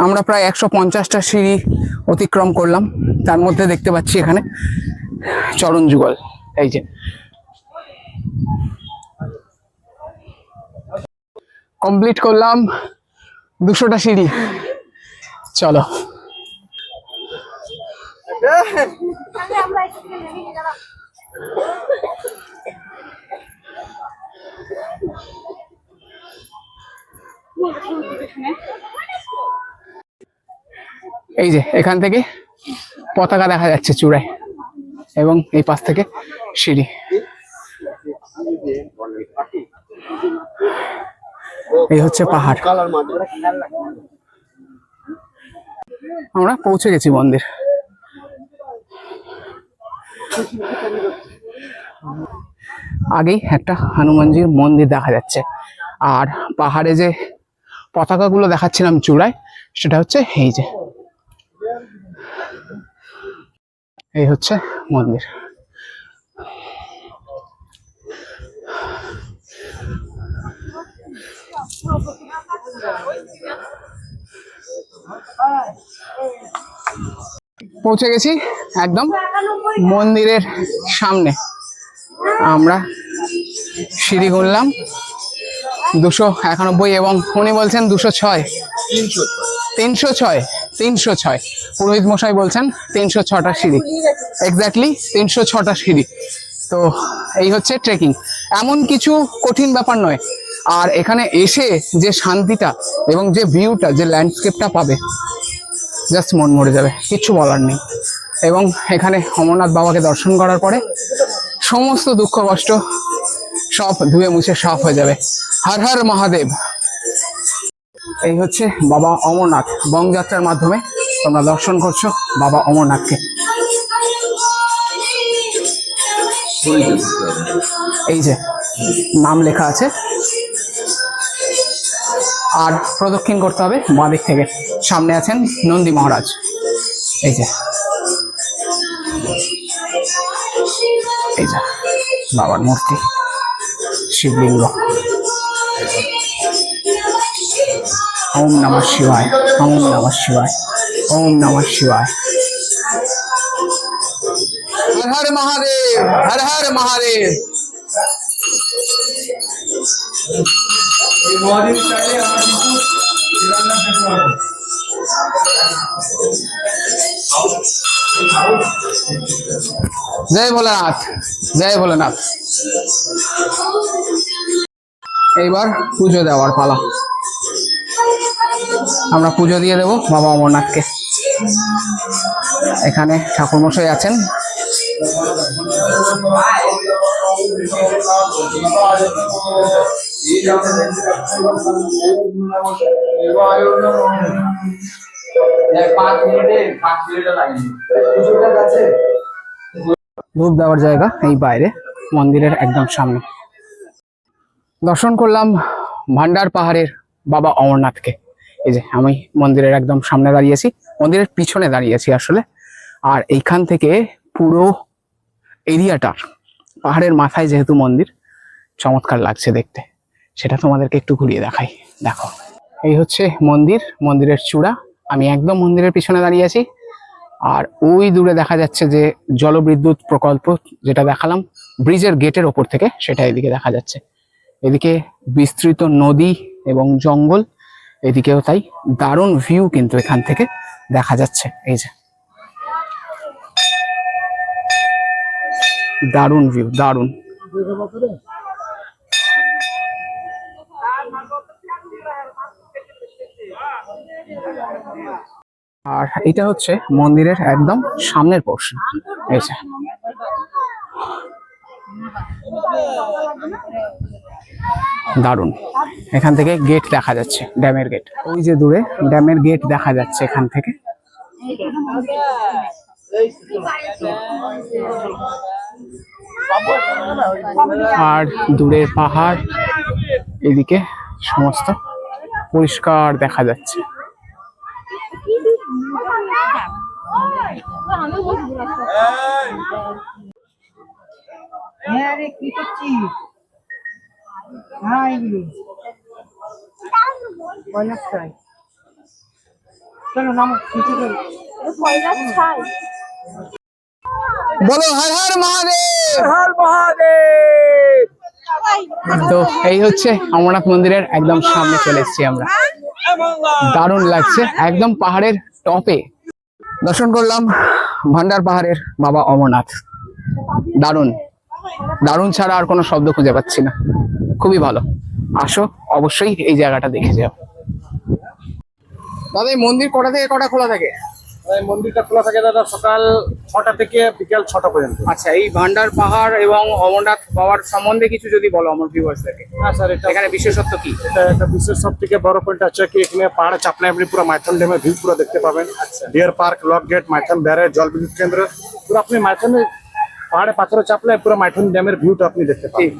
S1: আমরা প্রায় 150টা সিঁড়ি অতিক্রম করলাম। তার মধ্যে দেখতে পাচ্ছি এখানে চরণ যুগল, এই যে কমপ্লিট করলাম 200টা সিঁড়ি। চলো এই যে এখান থেকে পতাকা দেখা যাচ্ছে চূড়ায়, এবং এই পাশ থেকে সিঁড়ি। এই হচ্ছে পাহাড়। আমরা পৌঁছে গেছি মন্দির। আগেই একটা হনুমানজির মন্দির দেখা যাচ্ছে, আর পাহাড়ে যে পতাকাগুলো দেখাচ্ছিলাম চূড়ায়, সেটা হচ্ছে এই যে, এই হচ্ছে মন্দির। পৌঁছে গেছি একদম মন্দিরের সামনে। আমরা সিঁড়ি গুনলাম 291 এবং উনি বলছেন 206, 306 পুরোহিত মশাই বলছেন 306টা সিঁড়ি, এক্স্যাক্টলি 306টা সিঁড়ি। তো এই হচ্ছে ট্রেকিং, এমন কিছু কঠিন ব্যাপার নয়। আর এখানে এসে যে শান্তিটা এবং যে ভিউটা, যে ল্যান্ডস্কেপটা পাবে, জাস্ট মন মরে যাবে, কিচ্ছু বলার নেই। এবং এখানে অমরনাথ বাবাকে দর্শন করার পরে সমস্ত দুঃখ কষ্ট সব ধুয়ে মুছে সাফ হয়ে যাবে। হর হর মহাদেব। এই হচ্ছে বাবা অমরনাথ। বংযাত্রার মাধ্যমে তোমরা দর্শন করছো বাবা অমরনাথকে। এই যে নাম লেখা আছে, আর প্রদক্ষিণ করতে হবে বাঁ দিক থেকে। সামনে আছেন নন্দী মহারাজ। এই যে, এই যে বাবার মূর্তি, শিবলিঙ্গ। ওম নমঃ শিবায়, ওম নমঃ শিবায়, ওম নমঃ শিবায়। হর হর মহাদেব, হর হর মহাদেব। জয় ভোলানাথ, জয় ভোলানাথ। এইবার পুজো দেওয়ার পালা। আমরা পুজো দিয়ে দেব বাবা অমরনাথকে। এখানে ঠাকুরমশাই আছেন। ধূপ দেওয়ার জায়গা এই বাইরে, মন্দিরের একদম সামনে। দর্শন করলাম ভান্ডার পাহাড়ের বাবা অমরনাথকে। এই যে আমি মন্দিরের একদম সামনে দাঁড়িয়েছি, মন্দিরের পিছনে দাঁড়িয়েছি আসলে। আর এইখান থেকে পুরো এরিয়াটার, পাহাড়ের মাথায় যেহেতু মন্দির, চমৎকার লাগছে দেখতে। সেটা তোমাদেরকে একটু ঘুরিয়ে দেখাই। দেখো, এই হচ্ছে মন্দির, মন্দিরের চূড়া। আমি একদম মন্দিরের পিছনে দাঁড়িয়ে আছি। আর ওই দূরে দেখা যাচ্ছে যে জলবিদ্যুৎ প্রকল্প, যেটা দেখালাম ব্রিজের গেটের ওপর থেকে, সেটা এদিকে দেখা যাচ্ছে। এদিকে বিস্তৃত নদী এবং জঙ্গল, এদিকেও তাই। দারুণ ভিউ কিন্তু এখান থেকে দেখা যাচ্ছে। এই যে দারুণ ভিউ, দারুণ। আর এটা হচ্ছে মন্দিরের একদম সামনের পোর্শন। এই যে দারুণ। এখান থেকে গেট দেখা যাচ্ছে, ড্যামের গেট। ওই যে দূরে ড্যামের গেট দেখা যাচ্ছে এখান থেকে। আর দূরের পাহাড়, এদিকে সমস্ত পরিষ্কার দেখা যাচ্ছে।
S4: হ্যাঁ রে, কি করছিস? হ্যাঁ এগুলো পয়লাক চাই। চলো নামো, কিছু করো। পয়লাক চাই।
S1: বলো হর হর মহাদেব,
S3: হর মহাদেব।
S1: তো এই হচ্ছে অমরনাথ মন্দিরের একদম সামনে চলে এসেছি আমরা। দারুণ লাগছে, একদম পাহাড়ের টপে দর্শন করলাম ভান্ডার পাহাড়ের বাবা অমরনাথ। দারুণ, দারুণ ছাড়া আর কোনো শব্দ খুঁজে পাচ্ছি না। খুবই ভালো, আসো অবশ্যই এই জায়গাটা দেখে যাও। দাদা এই মন্দির কটা থেকে কটা খোলা থাকে?
S3: এই মন্দিরটা খোলা থাকে দাদা সকাল 6টা থেকে বিকেল 6টা পর্যন্ত।
S1: আচ্ছা, এই ভান্ডার পাহাড় এবং অমরনাথ বাবার সম্বন্ধে কিছু যদি বলো আমার ভিউয়ার্সদেরকে।
S3: হ্যাঁ স্যার,
S1: এখানে বিশেষত্ব কি?
S3: এটা একটা বিশেষ সব থেকে বড় পয়েন্ট আছে কি এখানে পাহাড়ে চাপলে আপনি পুরো মাইথন ড্যামের ভিউ পুরো দেখতে পাবেন। Deer park, lock gate, Maithon barrage, জল বিদ্যুৎ কেন্দ্র, পুরো আপনি মাইথনের পাহাড়ে পাথরে চাপলে পুরো মাইথন ড্যামের ভিউটা আপনি দেখতে পাবেন।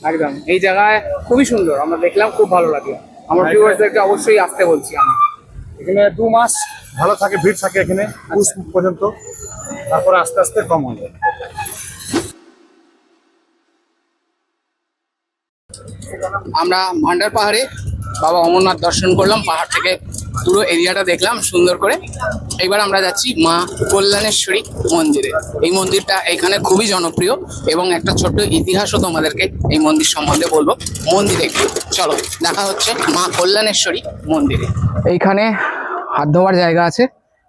S1: একদম এই জায়গায় খুবই সুন্দর, আমরা দেখলাম, খুব ভালো লাগলো। আমার ভিউয়ার্সদেরকে অবশ্যই আসতে বলছি আমি।
S3: এখানে 2 মাস ভালো থাকে, ভিড় থাকে এখানে পুষ পর্যন্ত, তারপরে আস্তে আস্তে কম হয়ে যায়।
S1: আমরা ভান্ডার পাহাড়ে বাবা অমরনাথ দর্শন করলাম, পাহাড় থেকে পুরো এরিয়াটা দেখলাম সুন্দর করে। এবার আমরা যাচ্ছি মা কল্যাণেশ্বরী মন্দিরে। এই মন্দিরটা এখানে খুবই জনপ্রিয় এবং একটা ছোট্ট ইতিহাসও তোমাদেরকে এই মন্দির সম্বন্ধে বলবো। মন্দিরে চলো, দেখা হচ্ছে মা কল্যাণেশ্বরী মন্দিরে। এইখানে হাত ধোয়ার জায়গা আছে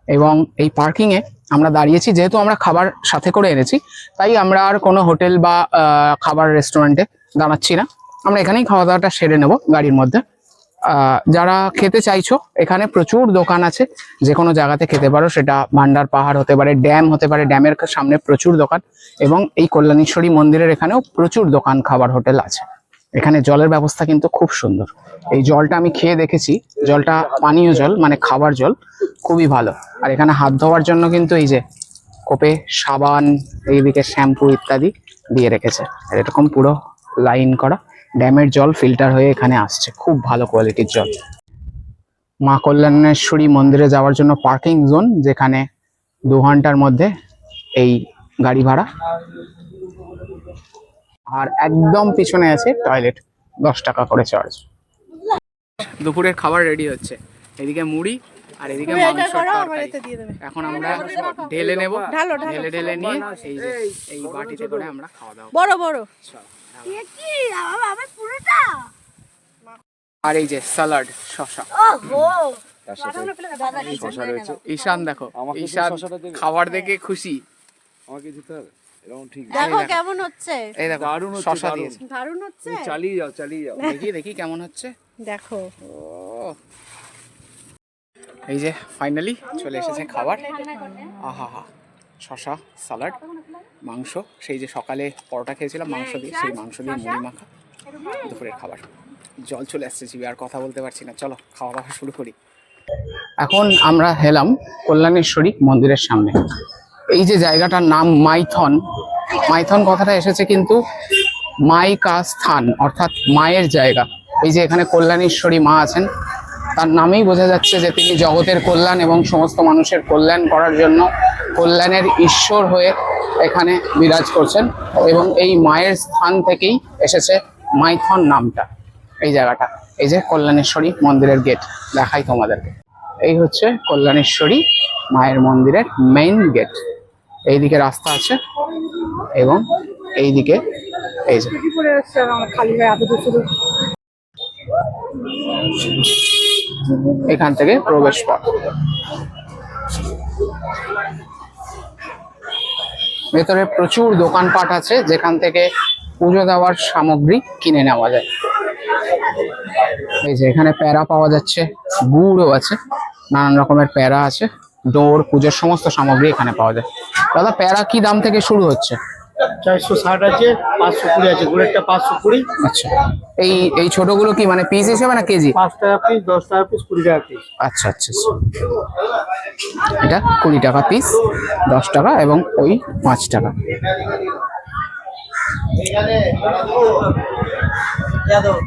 S1: এবং এই পার্কিংয়ে আমরা দাঁড়িয়েছি। যেহেতু আমরা খাবার সাথে করে এনেছি, তাই আমরা আর কোনো হোটেল বা খাবার রেস্টুরেন্টে দাঁড়াচ্ছি না। আমরা এখানেই খাওয়া দাওয়াটা সেরে নেব গাড়ির মধ্যে। যারা খেতে চাইছো, এখানে প্রচুর দোকান আছে, যে কোনো জায়গাতে খেতে পারো। সেটা ভান্ডার পাহাড় হতে পারে, ড্যাম হতে পারে, ড্যামের সামনে প্রচুর দোকান। এবং এই কল্যাণেশ্বরী মন্দিরের এখানেও প্রচুর দোকান, খাবার, হোটেল আছে। এখানে জলের ব্যবস্থা কিন্তু খুব সুন্দর। এই জলটা আমি খেয়ে দেখেছি, জলটা পানীয় জল, মানে খাবার জল, খুবই ভালো। আর এখানে হাত ধোয়ার জন্য কিন্তু এই যে কোপে সাবান, এইদিকে শ্যাম্পু ইত্যাদি দিয়ে রেখেছে। আর এরকম পুরো লাইন করা ড্যামের জল ফিল্টার হয়ে এখানে আসছে, খুব ভালো কোয়ালিটির জল। মা কল্যাণেশ্বরী মন্দিরে যাওয়ার জন্য পার্কিং জোন, যেখানে 2 ঘন্টার মধ্যে এই গাড়ি ভাড়া। আর একদম পিছনে আছে টয়লেট, 10 টাকা করে চার্জ। দুপুরের খাবার রেডি হচ্ছে, এদিকে মুড়ি আর এদিকে মাংস তরকারি। এখন আমরা ঢেলে নেব, ঢেলে ঢেলে নিয়ে এই যে এই বাটিতে করে আমরা খাওয়া দাওয়া
S4: বড় বড়।
S1: আর এই যে স্যালাড, শসা। ঈশান দেখো, ঈশান খাবার দেখে খুশি।
S3: আমাকে দিতে হবে এরকম, ঠিক
S4: দেখো কেমন হচ্ছে।
S1: এই দেখো শসা দিয়েছে,
S4: দারুণ হচ্ছে।
S3: চালিয়ে যাও, চালিয়ে যাও।
S1: দেখি দেখি কেমন হচ্ছে।
S4: দেখো
S1: ও এই যে ফাইনালি চলে এসেছে খাবার। আহা হা, শসা, স্যালাড, মাংস, সেই যে সকালে পরোটা খেয়েছিলাম মাংস দিয়ে, সেই মাংস দিয়ে মুড়ি মাখা, দুপুরের খাবার। জল চলে আসছে জিভে, আর কথা বলতে পারছি না। চলো খাওয়া দাওয়া শুরু করি। এখন আমরা এলাম কল্যাণেশ্বরী মন্দিরের সামনে। এই যে জায়গাটার নাম মাইথন, মাইথন কথাটা এসেছে কিন্তু মাইকা স্থান, অর্থাৎ মায়ের জায়গা। এই যে এখানে কল্যাণেশ্বরী মা আছেন, তার নামেই বোঝা যাচ্ছে যে তিনি জগতের কল্যাণ এবং সমস্ত মানুষের কল্যাণ করার জন্য কল্যাণের ঈশ্বর হয়ে এখানে বিরাজ করছেন। এবং এই মায়ের স্থান থেকেই এসেছে মাইথন নামটা, এই জায়গাটা। এই যে কল্যাণেশ্বরী মন্দিরের গেট দেখাই তোমাদেরকে। এই হচ্ছে কল্যাণেশ্বরী মায়ের মন্দিরের মেইন গেট। এইদিকে রাস্তা আছে এবং এইদিকে এই যে এখান থেকে প্রবেশ পথ। ভেতরে প্রচুর দোকানপাট আছে, যেখান থেকে পুজো দেওয়ার সামগ্রী কিনে নেওয়া যায়। এই যে এখানে প্যারা পাওয়া যাচ্ছে, গুড়ও আছে, নানান রকমের প্যারা আছে, ডোর, পুজোর সমস্ত সামগ্রী এখানে পাওয়া যায়। দাদা প্যারা কি দাম থেকে শুরু হচ্ছে?
S3: 460 আছে, 520 আছে, গুড়েরটা 520।
S1: আচ্ছা, এই ছোটগুলো কি মানে পিস হিসেবে না কেজি?
S3: 5 টাকা পিস, 10 টাকা পিস, 20 টাকা পিস।
S1: আচ্ছা আচ্ছা, এটা 20 টাকা পিস, 10 টাকা এবং ওই 5 টাকা।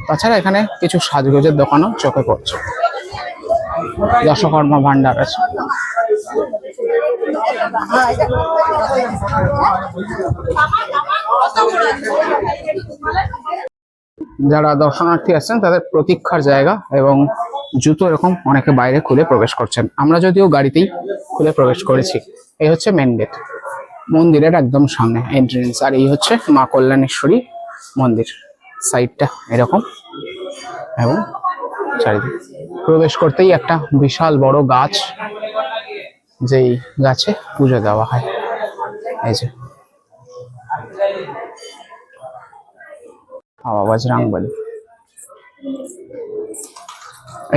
S1: তাছাড়া এখানে কিছু সাজগোজের দোকানও চোখে পড়ছে। দশকর্মা ভান্ডার আছে। যারা দর্শনার্থী আসছেন তাদের প্রতীক্ষার জায়গা, এবং জুতো এরকম অনেকে বাইরে খুলে প্রবেশ করছেন। আমরা যদিও গাড়িতেই খুলে প্রবেশ করেছি। এই হচ্ছে মেন গেট, মন্দিরের একদম সামনে এন্ট্রেন্স। আর এই হচ্ছে মা কল্যাণেশ্বরী মন্দির। সাইডটা এরকম এবং চারিদিকে প্রবেশ করতেই একটা বিশাল বড় গাছ, যেই গাছে পুজো দেওয়া হয়। এই যে বাবা বজরংবলী।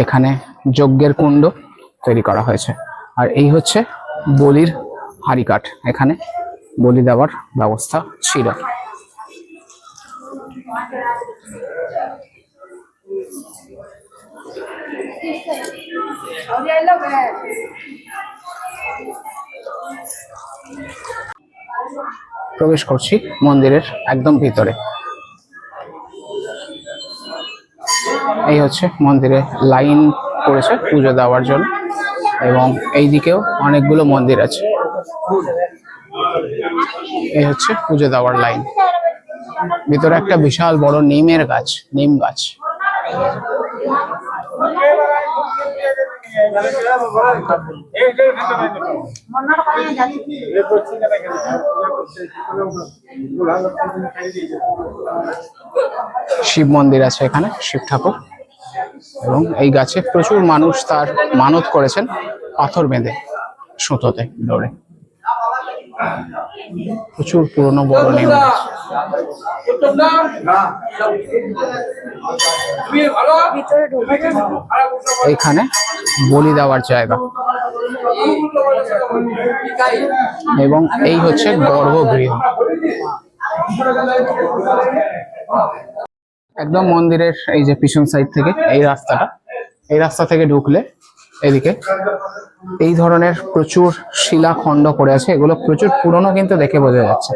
S1: এখানে যজ্ঞের কুণ্ড তৈরি করা হয়েছে। আর এই হচ্ছে বলির হাড়িকাঠ, এখানে বলি দেওয়ার ব্যবস্থা ছিল। প্রবেশ করছি মন্দিরের একদম ভিতরে। এই হচ্ছে মন্দিরে লাইন করেছে পুজো দেওয়ার জন্য, এবং এই দিকেও অনেকগুলো মন্দির আছে। এই হচ্ছে পুজো দেওয়ার লাইন। ভিতরে একটা বিশাল বড় নিমের গাছ, নিম গাছ। শিব মন্দির আছে এখানে, শিব ঠাকুর। এবং এই গাছে প্রচুর মানুষ তার মানত করেছেন পাথর বেঁধে, সুতোতে ডোরে। প্রচুর পুরনো বড় নিম গাছ। এইখানে বলি দেওয়ার জায়গা, এবং এই হচ্ছে গর্ভগৃহ। একদম মন্দিরের এই যে পিছন সাইড থেকে এই রাস্তাটা, এই রাস্তা থেকে ঢুকলে এদিকে এই ধরনের প্রচুর শিলাখণ্ড পড়ে আছে। এগুলো প্রচুর পুরনো কিন্তু দেখে বোঝা যাচ্ছে,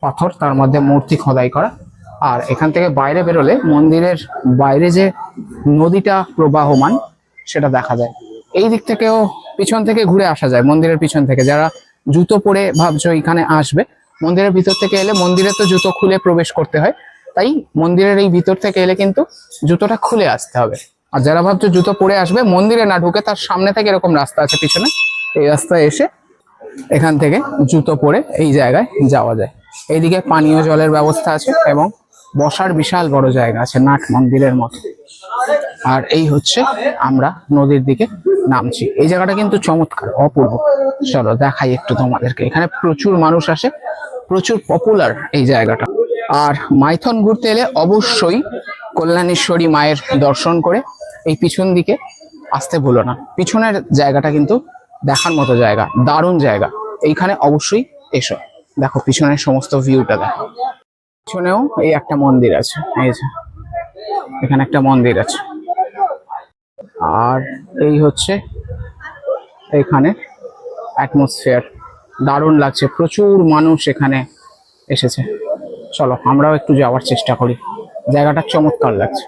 S1: পাথর, তার মধ্যে মূর্তি খোদাই করা। আর এখান থেকে বাইরে বেরোলে মন্দিরের বাইরে যে নদীটা প্রবাহমান সেটা দেখা যায়। এই দিক থেকেও পিছন থেকে ঘুরে আসা যায়, মন্দিরের পিছন থেকে। যারা জুতো পরে ভাবছো এখানে আসবে, মন্দিরের ভিতর থেকে এলে, মন্দিরে তো জুতো খুলে প্রবেশ করতে হয়, তাই মন্দিরের এই ভিতর থেকে এলে কিন্তু জুতোটা খুলে আসতে হবে। আর যারা ভাবছো জুতো পরে আসবে, মন্দিরে না ঢুকে তার সামনে থেকে এরকম রাস্তা আছে পিছনে, এই রাস্তায় এসে এখান থেকে জুতো পরে এই জায়গায় যাওয়া যায়। এইদিকে পানীয় জলের ব্যবস্থা আছে এবং বসার বিশাল বড় জায়গা আছে, নাট মন্দিরের মতো। আর এই হচ্ছে আমরা নদীর দিকে নামছি। এই জায়গাটা কিন্তু চমৎকার, অপূর্ব। চলো দেখাই একটু তোমাদেরকে। এখানে প্রচুর মানুষ আসে, প্রচুর পপুলার এই জায়গাটা। আর মাইথন ঘুরতে এলে অবশ্যই কল্যাণেশ্বরী মায়ের দর্শন করে এই পিছন দিকে আসতে ভুলো না। পিছনের জায়গাটা কিন্তু দেখার মতো জায়গা, দারুণ জায়গা। এইখানে অবশ্যই এসো, দেখো পিছনের সমস্ত ভিউটা দেখো। পিছনেও এই একটা মন্দির আছে, এই যে এখানে একটা মন্দির আছে। আর এই হচ্ছে এখানে অ্যাটমসফিয়ার, দারুণ লাগছে। প্রচুর মানুষ এখানে এসেছে। চলো আমরাও একটু যাওয়ার চেষ্টা করি, জায়গাটা চমৎকার লাগছে।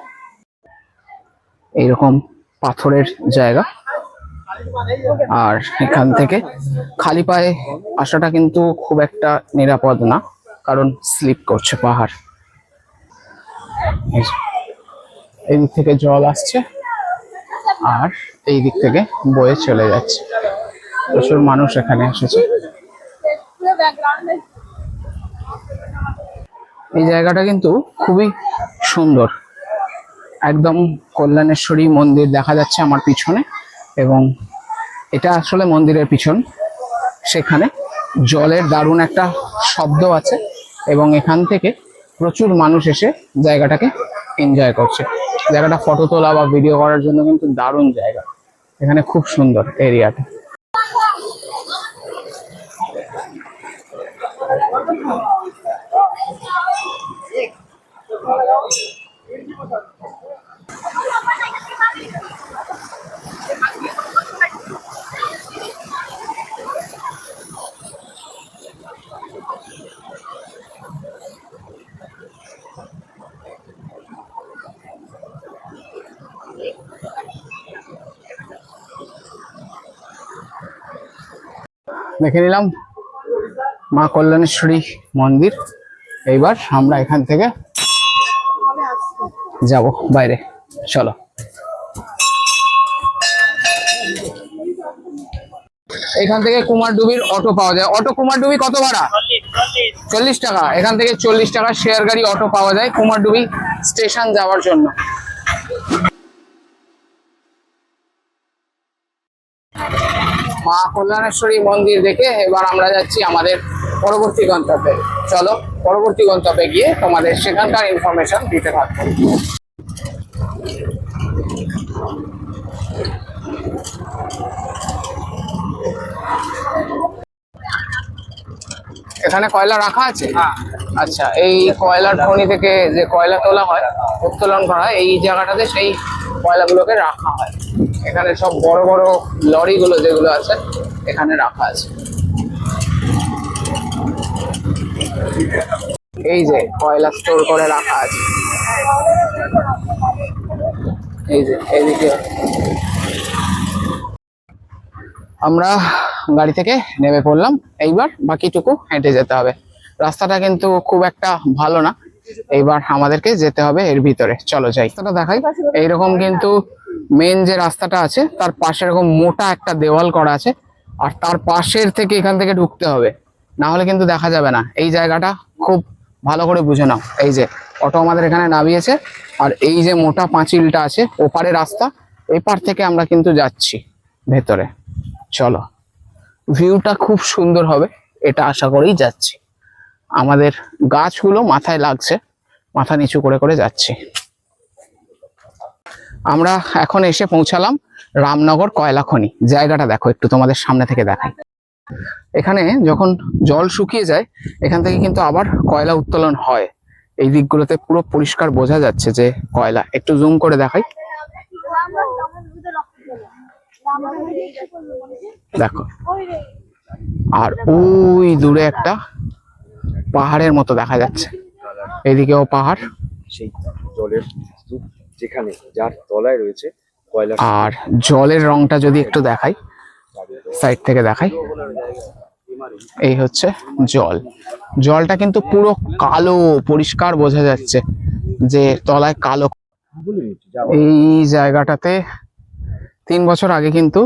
S1: এইরকম পাথরের জায়গা, আর এখান থেকে খালি পায়ে আসাটা কিন্তু খুব একটা নিরাপদ না, কারণ স্লিপ করছে পাহাড়। এই দিক থেকে জল আসছে আর এই দিক থেকে বয়ে চলে যাচ্ছে। প্রচুর মানুষ এখানে এসেছে। এই জায়গাটা কিন্তু খুবই সুন্দর। একদম কল্যাণেশ্বরী মন্দির দেখা যাচ্ছে আমার পিছনে, এবং এটা আসলে মন্দিরের পিছন। সেখানে জলের দারুণ একটা শব্দ আছে, এবং এখান থেকে প্রচুর মানুষ এসে জায়গাটাকে এনজয় করছে। জায়গাটা ফটো তোলা বা ভিডিও করার জন্য কিন্তু দারুণ জায়গা। এখানে খুব সুন্দর এরিয়াটা। দেখে নিলাম মা কল্যাণেশ্বরী মন্দির। এইবার আমরা এখান থেকে যাব বাইরে, চলো। এখান থেকে কুমারডুবির অটো পাওয়া যায়। অটো কুমারডুবি কত ভাড়া? 40 টাকা। এখান থেকে 40 টাকা শেয়ার গাড়ি অটো পাওয়া যায় কুমারডুবি স্টেশন যাওয়ার জন্য। মা কল্যাণেশ্বরী মন্দির দেখে এবার আমরা যাচ্ছি আমাদের পরবর্তী গন্তব্যে। চলো পরবর্তী গন্তব্যে গিয়ে তোমাদের সেখানকার ইনফরমেশন দিতে থাকবো। এখানে কয়লা রাখা আছে? আচ্ছা, এই কয়লার খনি থেকে যে কয়লা তোলা হয়, উত্তোলন করা হয়, এই জায়গাটাতে সেই কয়লাগুলোকে রাখা হয়। এখানে সব বড় বড় লরিগুলো যেগুলো আছে এখানে রাখা আছে। এই যে কয়লা স্টোর করে রাখা আছে, এই যে এইদিকে। আমরা গাড়ি থেকে নেমে পড়লাম, এইবার বাকিটুকু হেঁটে যেতে হবে। রাস্তাটা কিন্তু খুব একটা ভালো না, এইবার আমাদেরকে যেতে হবে এর ভিতরে। চলো যাই, রাস্তাটা দেখাই। এইরকম কিন্তু মেন যে রাস্তাটা আছে তার পাশে এরকম মোটা একটা দেওয়াল করা আছে, আর তার পাশের থেকে এখান থেকে ঢুকতে হবে, না হলে কিন্তু দেখা যাবে না। এই জায়গাটা খুব ভালো করে বুঝে নাও। এই যে অটো আমাদের এখানে নামিয়েছে, আর এই যে মোটা পাঁচিলটা আছে ওপারে রাস্তা, এপার থেকে আমরা কিন্তু যাচ্ছি ভেতরে। চলো, ভিউটা খুব সুন্দর হবে এটা আশা করেই যাচ্ছি। আমাদের গাছগুলো মাথায় লাগছে, মাথা নিচু করে করে যাচ্ছি। আমরা এখন এসে পৌঁছালাম রামনগর কয়লা খনি। জায়গাটা দেখো একটু, তোমাদের সামনে থেকে দেখাই। এখানে যখন জল শুকিয়ে যায় এখান থেকে কিন্তু আবার কয়লা উত্তোলন হয়। এই দিকগুলোতে পুরো পরিষ্কার বোঝা যাচ্ছে যে কয়লা। একটু জুম করে দেখাই, দেখো। আর ওই দূরে একটা পাহাড়ের মতো দেখা যাচ্ছে, এদিকেও পাহাড়,
S6: সেই জলের স্তূপ যেখানে যার তলায় রয়েছে কয়লা।
S1: আর জলের রংটা যদি একটু দেখাই, সাইড থেকে দেখাই, এই হচ্ছে জল। জলটা কিন্তু পুরো কালো, পরিষ্কার বোঝা যাচ্ছে যে তলায় কালো। এই জায়গাটাতে 3 বছর আগে কিন্তু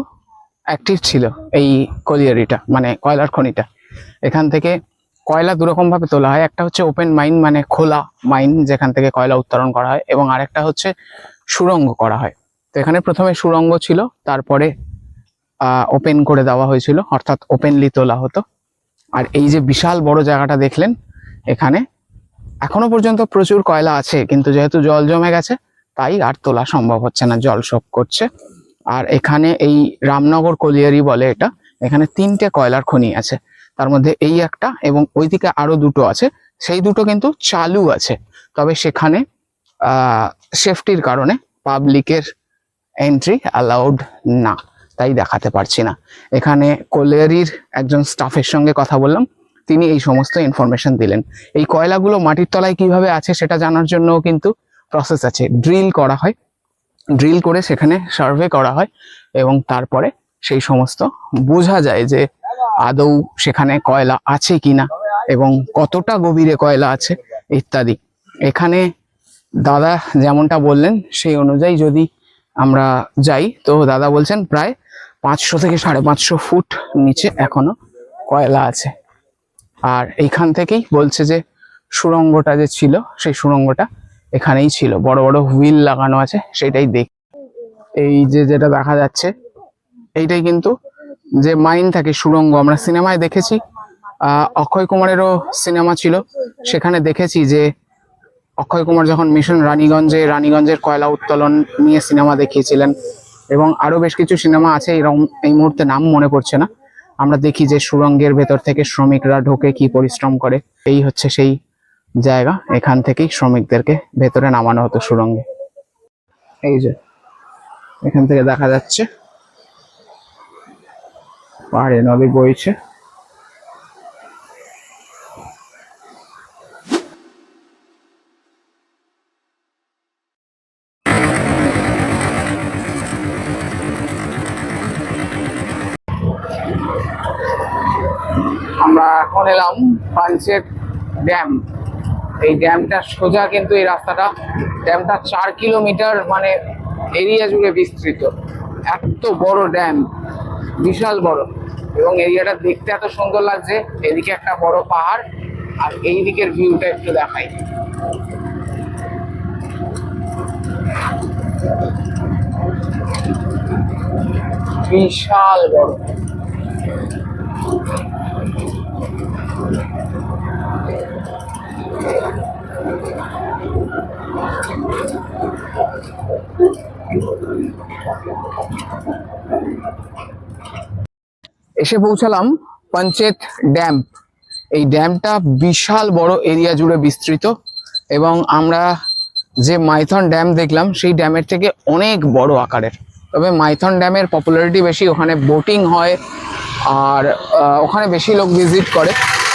S1: অ্যাক্টিভ ছিল এই কলিয়ারিটা, মানে কয়লার খনিটা। এখান থেকে কয়লা দুরকম ভাবে তোলা হয়, একটা হচ্ছে ওপেন মাইন মানে খোলা মাইন যেখান থেকে কয়লা উত্তোলন করা হয়, এবং আরেকটা হচ্ছে সুড়ঙ্গ করা হয়। তো এখানে প্রথমে সুড়ঙ্গ ছিল, তারপরে ওপেন করে দেওয়া হয়েছিল, অর্থাৎ ওপেনলি তোলা হতো। আর এই যে বিশাল বড় জায়গাটা দেখলেন, এখানে এখনো পর্যন্ত প্রচুর কয়লা আছে, কিন্তু যেহেতু জল জমে গেছে তাই আর তোলা সম্ভব হচ্ছে না, জল শোপ করছে। আর এখানে এই রামনগর কলিয়ারি বলে এটা, এখানে 3টে কয়লার খনি আছে, তার মধ্যে এই একটা এবং ওইদিকে আরো 2টো আছে। সেই 2টো কিন্তু চালু আছে, তবে সেখানে সেফটির কারণে পাবলিকের এন্ট্রি অ্যালাউড না, তাই দেখাতে পারছি না। এখানে কলিয়ারির একজন স্টাফের সঙ্গে কথা বললাম, তিনি এই সমস্ত ইনফরমেশন দিলেন। এই কয়লাগুলো মাটির তলায় কিভাবে আছে সেটা জানার জন্য কিন্তু প্রসেস আছে। ড্রিল করা হয়, ড্রিল করে সেখানে সার্ভে করা হয়, এবং তারপরে সেই সমস্ত বোঝা যায় যে আদৌ সেখানে কয়লা আছে কিনা এবং কতটা গভীরে কয়লা আছে ইত্যাদি। এখানে দাদা যেমনটা বললেন সেই অনুযায়ী যদি আমরা যাই, তো দাদা বলছেন প্রায় 500 থেকে 550 ফুট নিচে এখনো কয়লা আছে। আর এইখান থেকেই বলছে যে সুড়ঙ্গটা যে ছিল সেই সুড়ঙ্গটা এখানেই ছিল, বড় বড় হুইল লাগানো আছে, সেটাই দেখ। এই যে যেটা দেখা যাচ্ছে এইটাই কিন্তু যে মাইন থাকে সুড়ঙ্গ, আমরা সিনেমায় দেখেছি, অক্ষয় কুমারেরও সিনেমা ছিল, সেখানে দেখেছি যে অক্ষয় কুমার যখন মিশন রানীগঞ্জের কয়লা উত্তোলন নিয়ে সিনেমা দেখিয়েছিলেন, এবং আরো বেশ কিছু সিনেমা আছে, এই মুহূর্তে নাম মনে পড়ছে না। আমরা দেখি যে সুড়ঙ্গের ভেতর থেকে শ্রমিকরা ঢোকে, কি পরিশ্রম করে। এই হচ্ছে সেই জায়গা, এখান থেকেই শ্রমিকদেরকে ভেতরে নামানো হতো সুড়ঙ্গে। এই যে এখান থেকে দেখা যাচ্ছে পাহাড়ে নদী বইছে। আমরা এখন এলাম পাঞ্চেত ড্যাম। এই ড্যামটা সোজা কিন্তু এই রাস্তাটা, ড্যামটা 4 কিলোমিটার মানে এরিয়া জুড়ে বিস্তৃত। এত বড় ড্যাম, বিশাল বড়, এবং এরিয়াটা দেখতে এত সুন্দর লাগছে। এদিকে একটা বড় পাহাড়, আর এই দিকের ভিউটা একটু দেখাই। বিশাল বড়। এসে পৌঁছালাম পঞ্চেত ড্যাম। এই ড্যামটা বিশাল বড় এরিয়া জুড়ে বিস্তৃত এবং আমরা যে মাইথন ড্যাম দেখলাম সেই ড্যামের থেকে অনেক বড় আকারের। তবে মাইথন ড্যামের পপুলারিটি বেশি, ওখানে বোটিং হয় আর ওখানে বেশি লোক ভিজিট করে।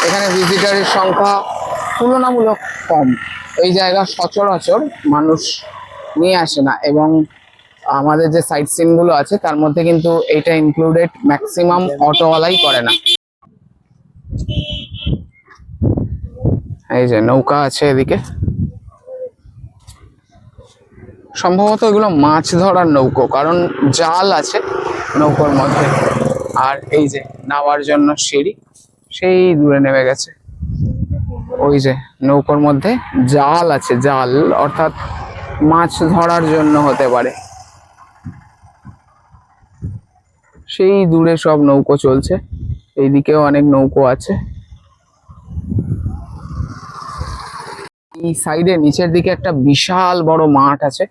S1: এখানে ভিজিটারের সংখ্যা তুলনামূলক কম। এই জায়গা সচরাচর মানুষ নিয়ে আসে না এবং আমাদের যে সাইট সিনগুলো আছে তার মধ্যে কিন্তু এটা ইনক্লুডেড, ম্যাক্সিমাম অটোওয়ালাই করে না। এই যে নৌকা আছে এদিকে, সম্ভবত এগুলো মাছ ধরার নৌকো, কারণ জাল আছে নৌকোর মধ্যে। আর এই যে নামার জন্য সিঁড়ি সেই দূরে নেমে গেছে। ওই যে নৌকোর মধ্যে জাল আছে, জাল অর্থাৎ মাছ ধরার জন্য হতে পারে। সেই দূরে সব নৌকো চলছে, এইদিকেও অনেক নৌকো আছে। এই সাইডে নিচের দিকে একটা বিশাল বড় মাঠ আছে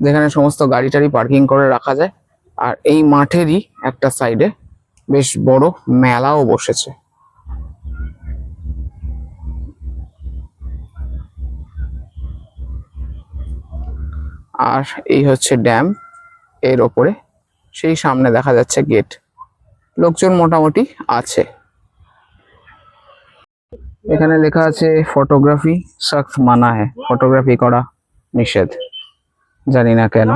S1: যেখানে সমস্ত গাড়ি টাড়ি পার্কিং করে রাখা যায়। আর এই মাঠেরই একটা সাইডে বেশ বড় মেলাও বসেছে। আর এই হচ্ছে ড্যাম, এর ওপরে সেই সামনে দেখা যাচ্ছে গেট। লোকজন মোটামুটি আছে। এখানে লেখা আছে ফটোগ্রাফি সখ্ত মানা হ্যায়, ফটোগ্রাফি করা নিষেধ, জানি না কেন।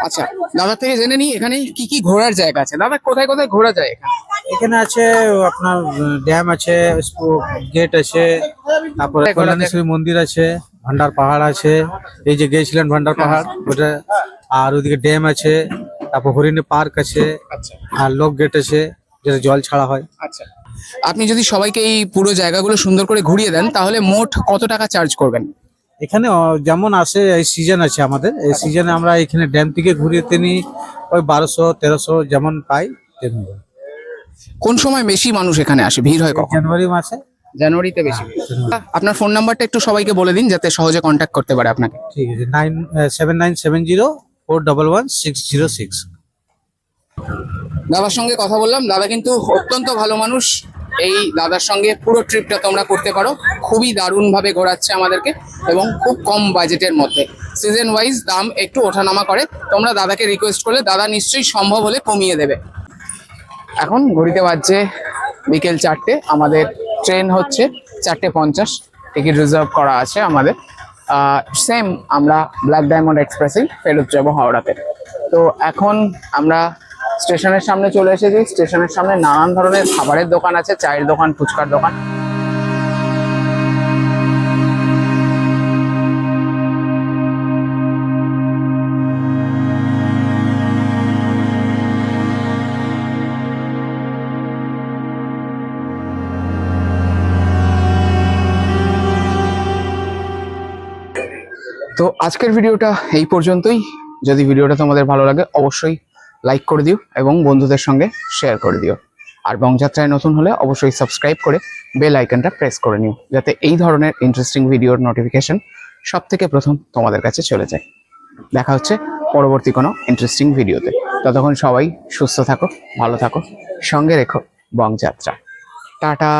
S1: আচ্ছা, দাদা থেকে জেনে নিই এখানে কি কি ঘোরার জায়গা আছে। দাদা কোথায় কোথায় ঘোরা যায় এখানে?
S5: এখানে আছে আপনার ড্যাম আছে, গেট আছে, তারপরে কল্যাণেশ্বরী মন্দির আছে, ভান্ডার পাহাড় আছে, এই যে গিয়েছিলেন ভান্ডার পাহাড় ওটা, আর ওদিকে ড্যাম আছে, তারপর হরিণী পার্ক আছে,
S1: আচ্ছা
S5: আর লোক গেট আছে যেটা জল ছাড়া হয়।
S1: আচ্ছা, আপনি যদি সবাইকে এই পুরো জায়গাগুলো সুন্দর করে ঘুরিয়ে দেন তাহলে মোট কত টাকা চার্জ করবেন?
S5: এখানে যেমন আসে এই সিজন আছে আমাদের, এই সিজনে আমরা এখানে ড্যাম থেকে ঘুরিয়ে নিই ওই 1200-1300 যেমন পাই তেমন।
S1: কোন সময় বেশি মানুষ এখানে আসে, ভিড় হয় কখন?
S5: জানুয়ারি মাসে।
S1: জানুয়ারিতে বেশি। আপনার ফোন নাম্বারটা একটু সবাইকে বলে দিন যাতে সহজে কন্ট্যাক্ট করতে পারে আপনাকে।
S5: ঠিক আছে, 7970411606।
S1: দাদার সঙ্গে কথা বললাম, দাদা কিন্তু অত্যন্ত ভালো মানুষ। এই দাদার সঙ্গে পুরো ট্রিপটা তোমরা করতে পারো, খুবই দারুণ ভাবে ঘোরাচ্ছে আমাদেরকে এবং খুব কম বাজেটের মধ্যে। সিজন ওয়াইজ দাম একটু ওঠানামা করে, তোমরা দাদাকে রিকোয়েস্ট করলে দাদা নিশ্চয়ই সম্ভব হলে কমিয়ে দেবে। এখন ঘড়িতে বাজছে বিকেল 4টে, আমাদের ট্রেন হচ্ছে 4:50, টিকিট রিজার্ভ করা আছে আমাদের। সেম আমরা ব্ল্যাক ডায়মন্ড এক্সপ্রেসেই ফেরত যাবো হাওড়াতে। তো এখন আমরা স্টেশনের সামনে চলে এসেছি। স্টেশনের সামনে নানান ধরনের খাবারের দোকান আছে, চায়ের দোকান, ফুচকার দোকান। তো আজকের ভিডিওটা এই পর্যন্তই। যদি ভিডিওটা তোমাদের ভালো লাগে অবশ্যই লাইক করে দিও এবং বন্ধুদের সঙ্গে শেয়ার করে দিও। আর বংযাত্রায় নতুন হলে অবশ্যই সাবস্ক্রাইব করে বেল আইকনটা প্রেস করে নিও যাতে এই ধরনের ইন্টারেস্টিং ভিডিওর নোটিফিকেশন সব থেকে প্রথম তোমাদের কাছে চলে যায়। দেখা হচ্ছে পরবর্তী কোনো ইন্টারেস্টিং ভিডিওতে। ততক্ষণ সবাই সুস্থ থাকো, ভালো থাকো, সঙ্গে রেখো বংযাত্রা। টাটা।